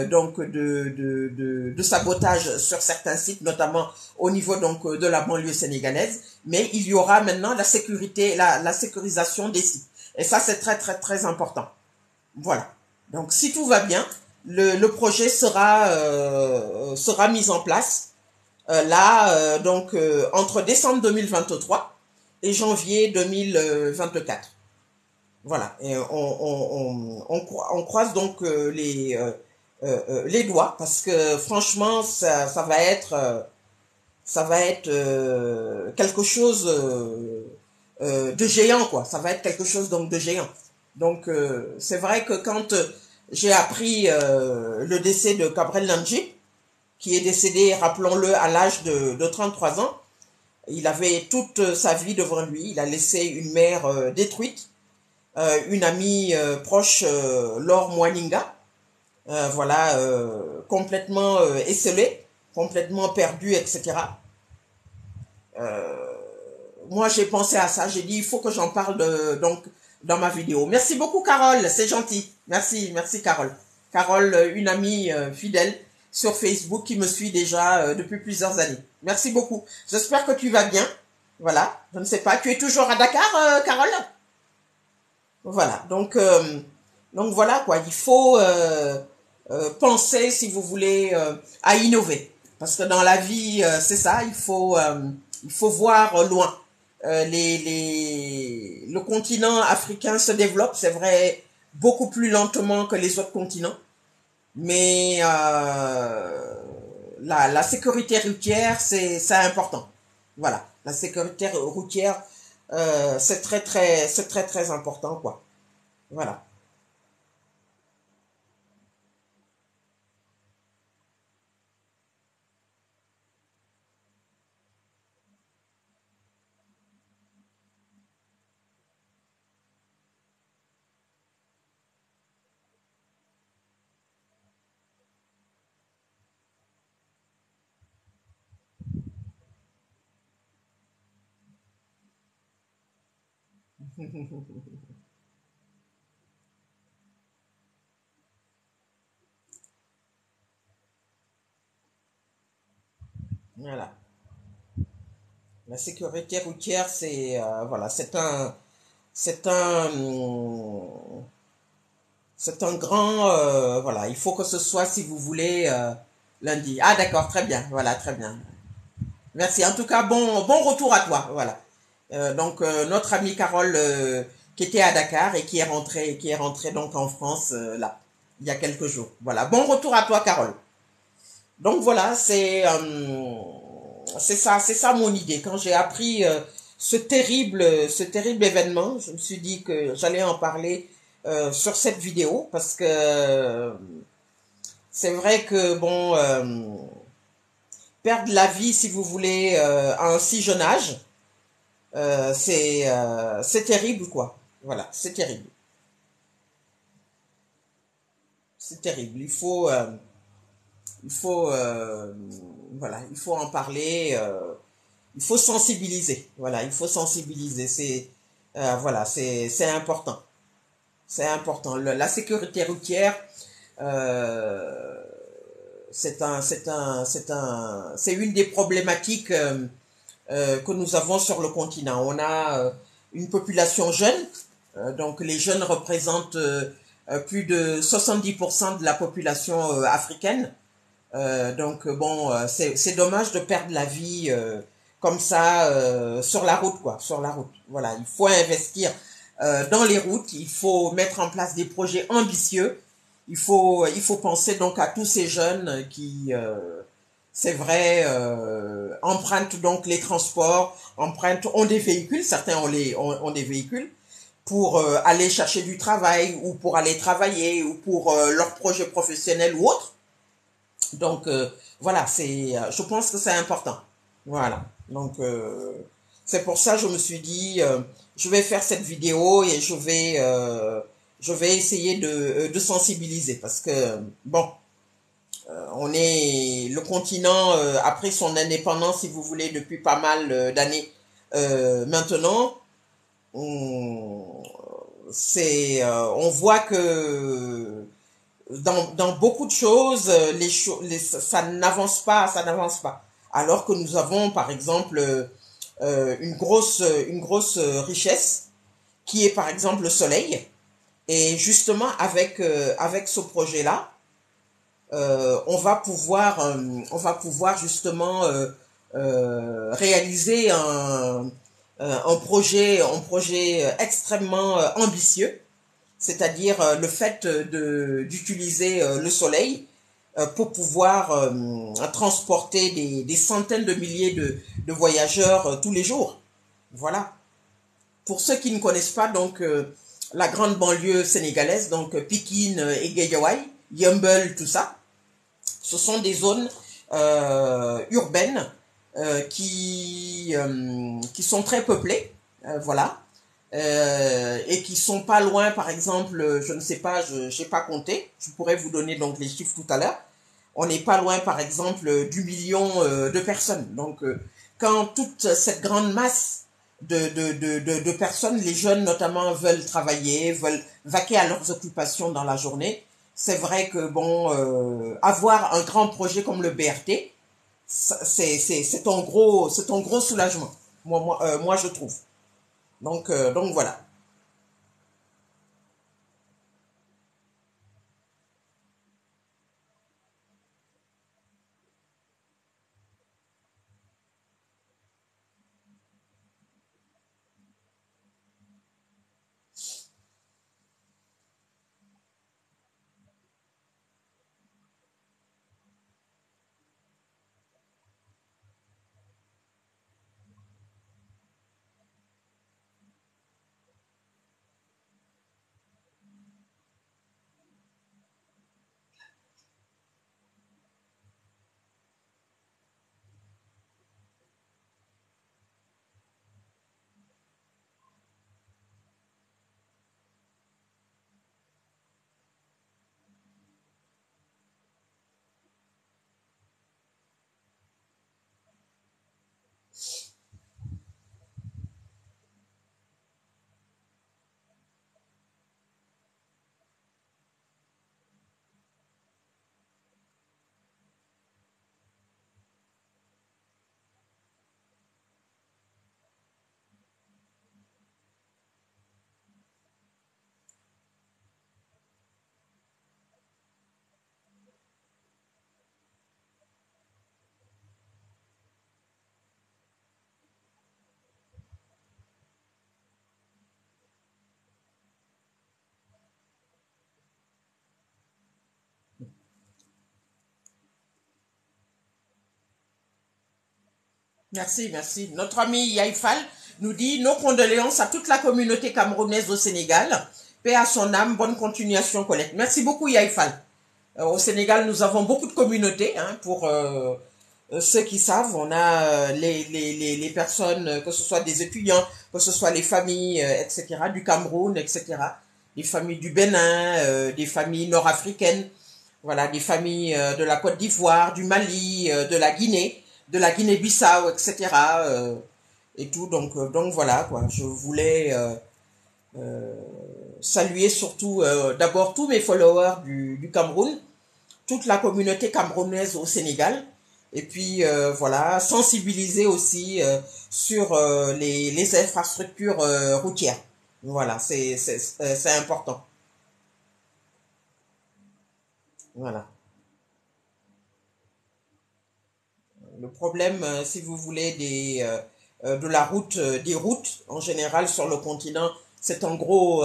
donc de sabotage sur certains sites, notamment au niveau donc de la banlieue sénégalaise. Mais il y aura maintenant la sécurité, la sécurisation des sites. Et ça, c'est très très très important. Voilà. Donc, si tout va bien, le projet sera mis en place entre décembre 2023 et janvier 2024. Voilà. Et on croise donc les doigts parce que franchement, ça va être quelque chose de géant, quoi. Ça va être quelque chose donc de géant. Donc c'est vrai que quand j'ai appris le décès de Cabrel Langi, qui est décédé, rappelons-le, à l'âge de 33 ans, il avait toute sa vie devant lui. Il a laissé une mère détruite, une amie proche, Laure Mwaninga, voilà, complètement esselée, complètement perdue, etc. Moi, j'ai pensé à ça. J'ai dit, il faut que j'en parle donc dans ma vidéo. Merci beaucoup, Carole. C'est gentil. Merci, merci, Carole. Carole, une amie fidèle sur Facebook qui me suit déjà depuis plusieurs années. Merci beaucoup. J'espère que tu vas bien. Voilà. Je ne sais pas. Tu es toujours à Dakar, Carole? Voilà. Donc voilà quoi. Il faut penser, si vous voulez, à innover. Parce que dans la vie, c'est ça. Il faut voir loin. Le continent africain se développe, c'est vrai, beaucoup plus lentement que les autres continents. Mais la sécurité routière, c'est important. Voilà, la sécurité routière, c'est très très important, quoi. Voilà. Voilà. La sécurité routière, voilà, c'est un c'est un grand voilà. Il faut que ce soit, si vous voulez, lundi. Ah d'accord, très bien. Voilà, très bien. Merci. En tout cas, bon retour à toi. Voilà. Donc notre amie Carole qui était à Dakar et qui est rentrée donc en France là il y a quelques jours. Voilà. Bon retour à toi, Carole. Donc voilà, c'est ça mon idée. Quand j'ai appris ce terrible événement, je me suis dit que j'allais en parler sur cette vidéo parce que c'est vrai que bon, perdre la vie, si vous voulez, à un si jeune âge, c'est terrible, quoi. Voilà, c'est terrible. C'est terrible. Il faut, voilà, il faut en parler. Il faut sensibiliser. Voilà, il faut sensibiliser. Voilà, c'est important. C'est important. La sécurité routière, euh, c'est une des problématiques que nous avons sur le continent. On a une population jeune, donc les jeunes représentent plus de 70% de la population africaine. Donc bon, c'est dommage de perdre la vie comme ça sur la route, quoi, sur la route. Voilà, il faut investir dans les routes, il faut mettre en place des projets ambitieux. Il faut penser donc à tous ces jeunes c'est vrai, empruntent donc les transports, ont des véhicules, certains ont des véhicules pour aller chercher du travail ou pour aller travailler ou pour leur projet professionnel ou autre. Donc voilà, je pense que c'est important. Voilà. Donc c'est pour ça que je me suis dit, je vais faire cette vidéo et je vais essayer de sensibiliser parce que bon, on est le continent a pris son indépendance, si vous voulez, depuis pas mal d'années maintenant. On, on voit que dans beaucoup de choses, ça n'avance pas, ça n'avance pas. Alors que nous avons, par exemple, une grosse richesse qui est, par exemple, le soleil. Et justement, avec ce projet-là, on va pouvoir justement réaliser un projet extrêmement ambitieux, c'est-à-dire le fait d'utiliser le soleil pour pouvoir transporter des centaines de milliers de voyageurs tous les jours. Voilà. Pour ceux qui ne connaissent pas, donc la grande banlieue sénégalaise, donc Pikine et Guédiawaye, Yeumbeul, tout ça, ce sont des zones urbaines qui sont très peuplées, voilà, et qui sont pas loin, par exemple, je ne sais pas, je n'ai pas compté, je pourrais vous donner donc les chiffres tout à l'heure. On n'est pas loin, par exemple, du million de personnes. Donc, quand toute cette grande masse de personnes, les jeunes notamment, veulent travailler, veulent vaquer à leurs occupations dans la journée, c'est vrai que bon, avoir un grand projet comme le BRT, c'est un gros soulagement. Moi je trouve. Donc voilà. Merci, merci. Notre ami Yaïfal nous dit nos condoléances à toute la communauté camerounaise au Sénégal. Paix à son âme, bonne continuation, Colette. Merci beaucoup, Yaïfal. Au Sénégal, nous avons beaucoup de communautés. Hein, pour ceux qui savent, on a les personnes, que ce soit des étudiants, que ce soit les familles, etc., du Cameroun, etc., des familles du Bénin, des familles nord-africaines, voilà, des familles de la Côte d'Ivoire, du Mali, de la Guinée-Bissau, etc., et tout. Donc voilà, quoi. Je voulais saluer surtout d'abord tous mes followers du Cameroun, toute la communauté camerounaise au Sénégal, et puis voilà, sensibiliser aussi sur les infrastructures routières. Voilà, c'est important. Voilà. Le problème, si vous voulez, de la route, des routes en général sur le continent, c'est un gros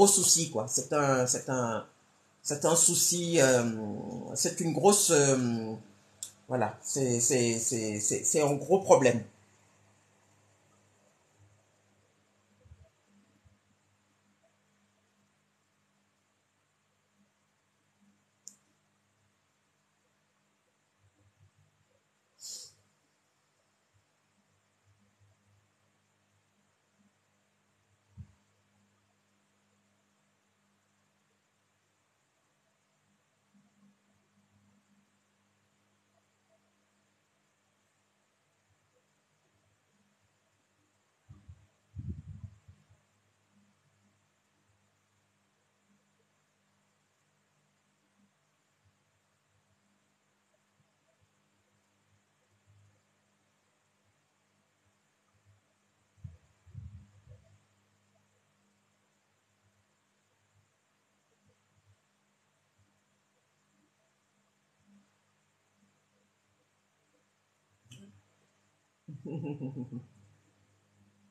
souci, quoi. C'est un souci, c'est une grosse Voilà, c'est un gros problème.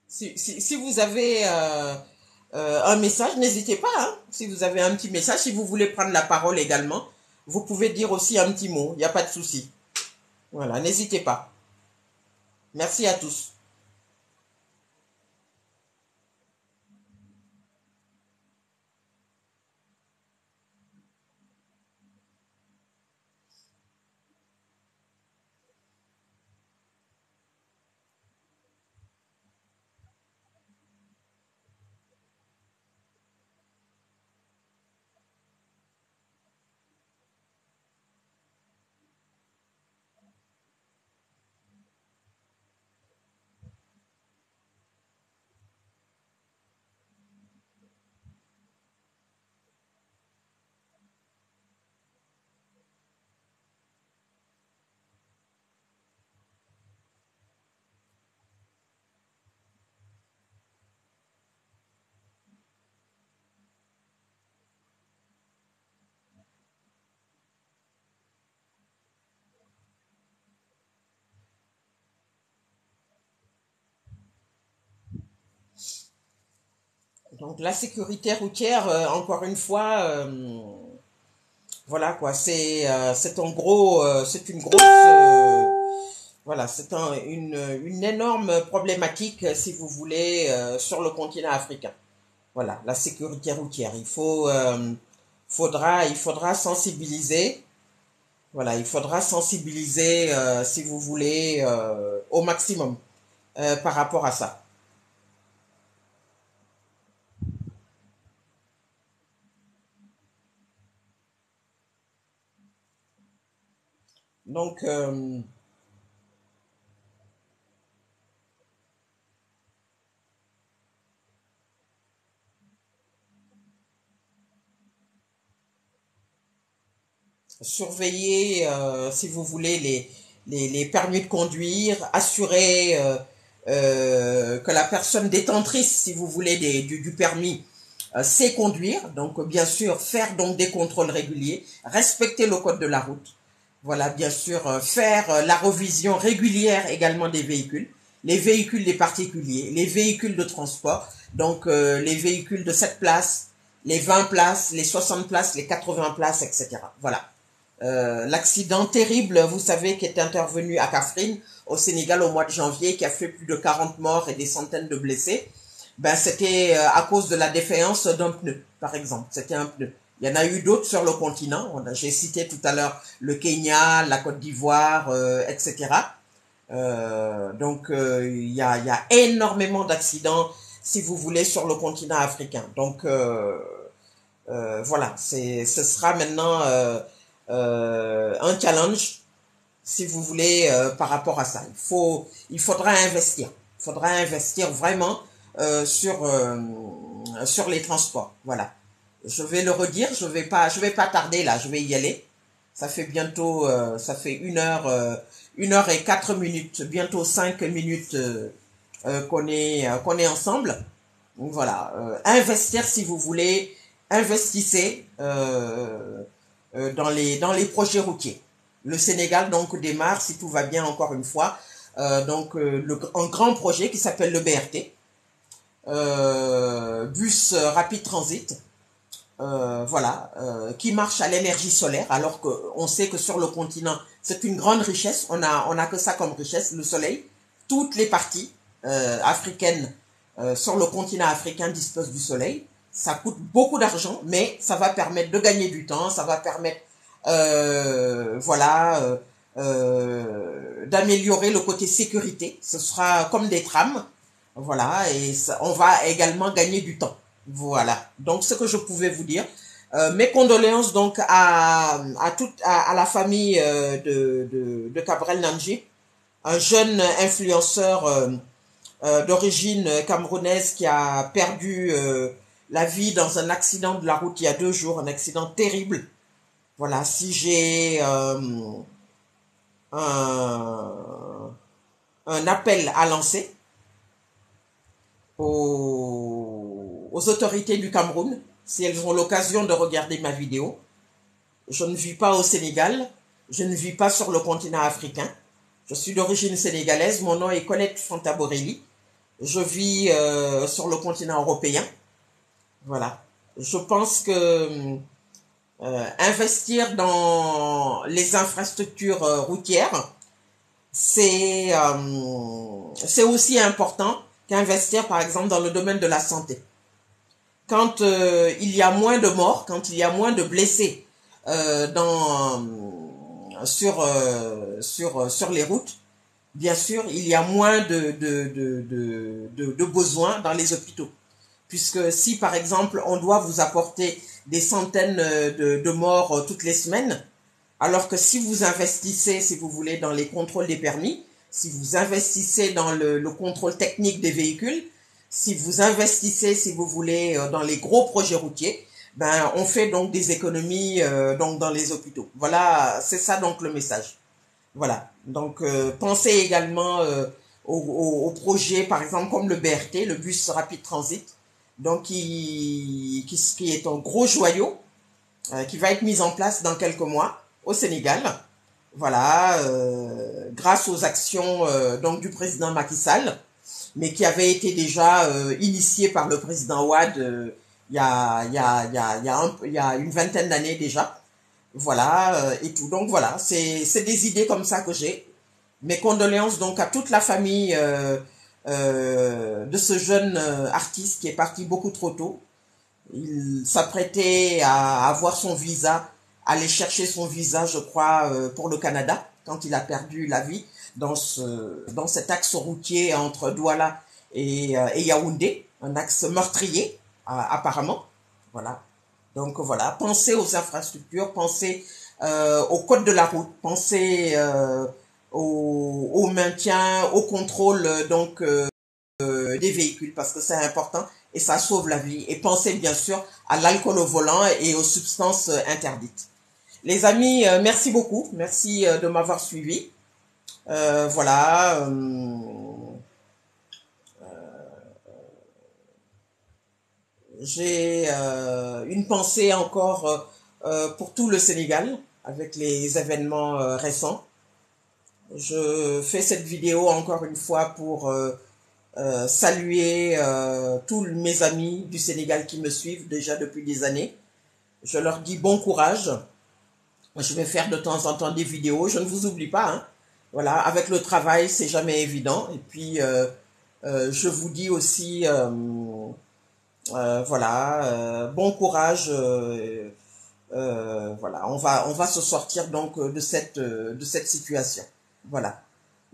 Si vous avez un message, n'hésitez pas, hein. Si vous avez un petit message, si vous voulez prendre la parole également, vous pouvez dire aussi un petit mot, il n'y a pas de souci. Voilà, n'hésitez pas. Merci à tous. Donc la sécurité routière, encore une fois, voilà quoi, c'est en gros, c'est une grosse, voilà, c'est une énorme problématique, si vous voulez, sur le continent africain. Voilà, la sécurité routière. Il faudra sensibiliser. Voilà, il faudra sensibiliser, si vous voulez, au maximum par rapport à ça. Donc, surveiller, si vous voulez, les permis de conduire, assurer que la personne détentrice, si vous voulez, du permis sait conduire. Donc, bien sûr, faire donc des contrôles réguliers, respecter le code de la route. Voilà, bien sûr, faire la revision régulière également des véhicules, les véhicules des particuliers, les véhicules de transport, donc les véhicules de 7 places, les 20 places, les 60 places, les 80 places, etc. Voilà. L'accident terrible, vous savez, qui est intervenu à Kaffrine, au Sénégal, au mois de janvier, qui a fait plus de 40 morts et des centaines de blessés, ben, c'était à cause de la défaillance d'un pneu, par exemple. C'était un pneu. Il y en a eu d'autres sur le continent. J'ai cité tout à l'heure le Kenya, la Côte d'Ivoire, etc. Il y a énormément d'accidents, si vous voulez, sur le continent africain. Donc, voilà, ce sera maintenant un challenge, si vous voulez, par rapport à ça. Il faudra investir. Il faudra investir vraiment sur les transports. Voilà. Je vais le redire, je vais pas tarder là, je vais y aller. Ça fait bientôt, ça fait 1 heure et 4 minutes, bientôt 5 minutes qu'on est ensemble. Donc voilà, investir si vous voulez, investissez dans les projets routiers. Le Sénégal donc démarre, si tout va bien encore une fois, un grand projet qui s'appelle le BRT, bus rapide transit. voilà, qui marche à l'énergie solaire, alors qu'on sait que sur le continent, c'est une grande richesse. On a que ça comme richesse, le soleil. Toutes les parties africaines sur le continent africain disposent du soleil. Ça coûte beaucoup d'argent, mais ça va permettre de gagner du temps, ça va permettre, voilà, d'améliorer le côté sécurité. Ce sera comme des trams, voilà, et ça, on va également gagner du temps. Voilà, donc ce que je pouvais vous dire. Mes condoléances donc à la famille de Cabrel Namji, un jeune influenceur d'origine camerounaise qui a perdu la vie dans un accident de la route il y a 2 jours, un accident terrible. Voilà, si j'ai un, un appel à lancer aux autorités du Cameroun, si elles ont l'occasion de regarder ma vidéo. Je ne vis pas au Sénégal, je ne vis pas sur le continent africain. Je suis d'origine sénégalaise, mon nom est Colette Fantaborelli. Je vis sur le continent européen. Voilà. Je pense que investir dans les infrastructures routières, c'est aussi important qu'investir par exemple dans le domaine de la santé. Quand il y a moins de morts, quand il y a moins de blessés sur les routes, bien sûr, il y a moins de besoins dans les hôpitaux. Puisque si, par exemple, on doit vous apporter des centaines de morts toutes les semaines, alors que si vous investissez, si vous voulez, dans les contrôles des permis, si vous investissez dans le contrôle technique des véhicules, si vous investissez, si vous voulez, dans les gros projets routiers, ben, on fait donc des économies donc dans les hôpitaux. Voilà, c'est ça donc le message. Voilà. Donc, pensez également aux projets, par exemple, comme le BRT, le bus rapide transit, donc qui est un gros joyau qui va être mis en place dans quelques mois au Sénégal. Voilà, grâce aux actions donc du président Macky Sall, mais qui avait été déjà initié par le président Wade il y a une vingtaine d'années déjà. Voilà, et tout. Donc voilà, c'est des idées comme ça que j'ai. Mes condoléances donc à toute la famille de ce jeune artiste qui est parti beaucoup trop tôt. Il s'apprêtait à avoir son visa, aller chercher son visa, je crois, pour le Canada, quand il a perdu la vie dans cet axe routier entre Douala et Yaoundé, un axe meurtrier, apparemment. Voilà. Donc voilà, pensez aux infrastructures, pensez au code de la route, pensez au maintien, au contrôle donc des véhicules parce que c'est important et ça sauve la vie. Et pensez bien sûr à l'alcool au volant et aux substances interdites. Les amis, merci beaucoup, merci de m'avoir suivi. Voilà. J'ai une pensée encore pour tout le Sénégal avec les événements récents. Je fais cette vidéo encore une fois pour saluer tous mes amis du Sénégal qui me suivent déjà depuis des années. Je leur dis bon courage. Je vais faire de temps en temps des vidéos. Je ne vous oublie pas, hein. Voilà, avec le travail, c'est jamais évident. Et puis, je vous dis aussi, voilà, bon courage. Voilà, on va se sortir donc de cette situation. Voilà.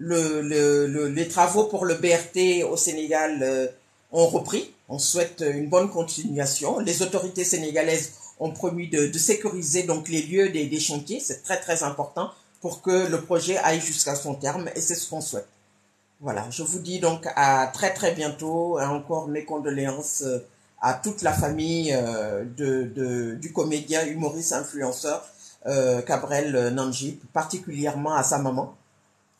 Les travaux pour le BRT au Sénégal ont repris. On souhaite une bonne continuation. Les autorités sénégalaises ont promis de sécuriser donc les lieux des chantiers. C'est très très important pour que le projet aille jusqu'à son terme et c'est ce qu'on souhaite. Voilà, je vous dis donc à très très bientôt et encore mes condoléances à toute la famille du comédien, humoriste, influenceur Cabrel Namji, particulièrement à sa maman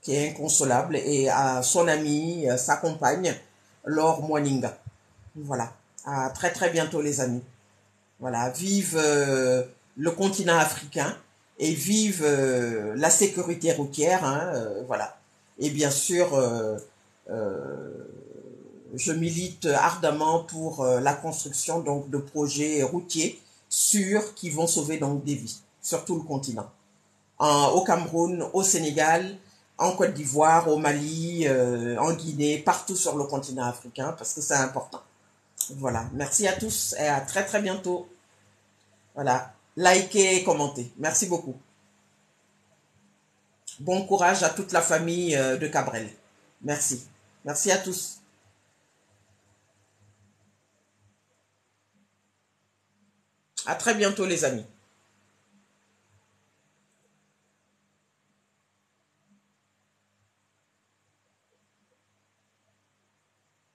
qui est inconsolable et à son amie, sa compagne, Laure Moininga. Voilà, à très très bientôt les amis. Voilà, vive le continent africain et vive la sécurité routière, hein, voilà. Et bien sûr, je milite ardemment pour la construction donc de projets routiers sûrs qui vont sauver donc des vies sur tout le continent. Au Cameroun, au Sénégal, en Côte d'Ivoire, au Mali, en Guinée, partout sur le continent africain, parce que c'est important. Voilà, merci à tous et à très très bientôt. Voilà, likez et commentez. Merci beaucoup. Bon courage à toute la famille de Cabrel. Merci. Merci à tous. À très bientôt les amis.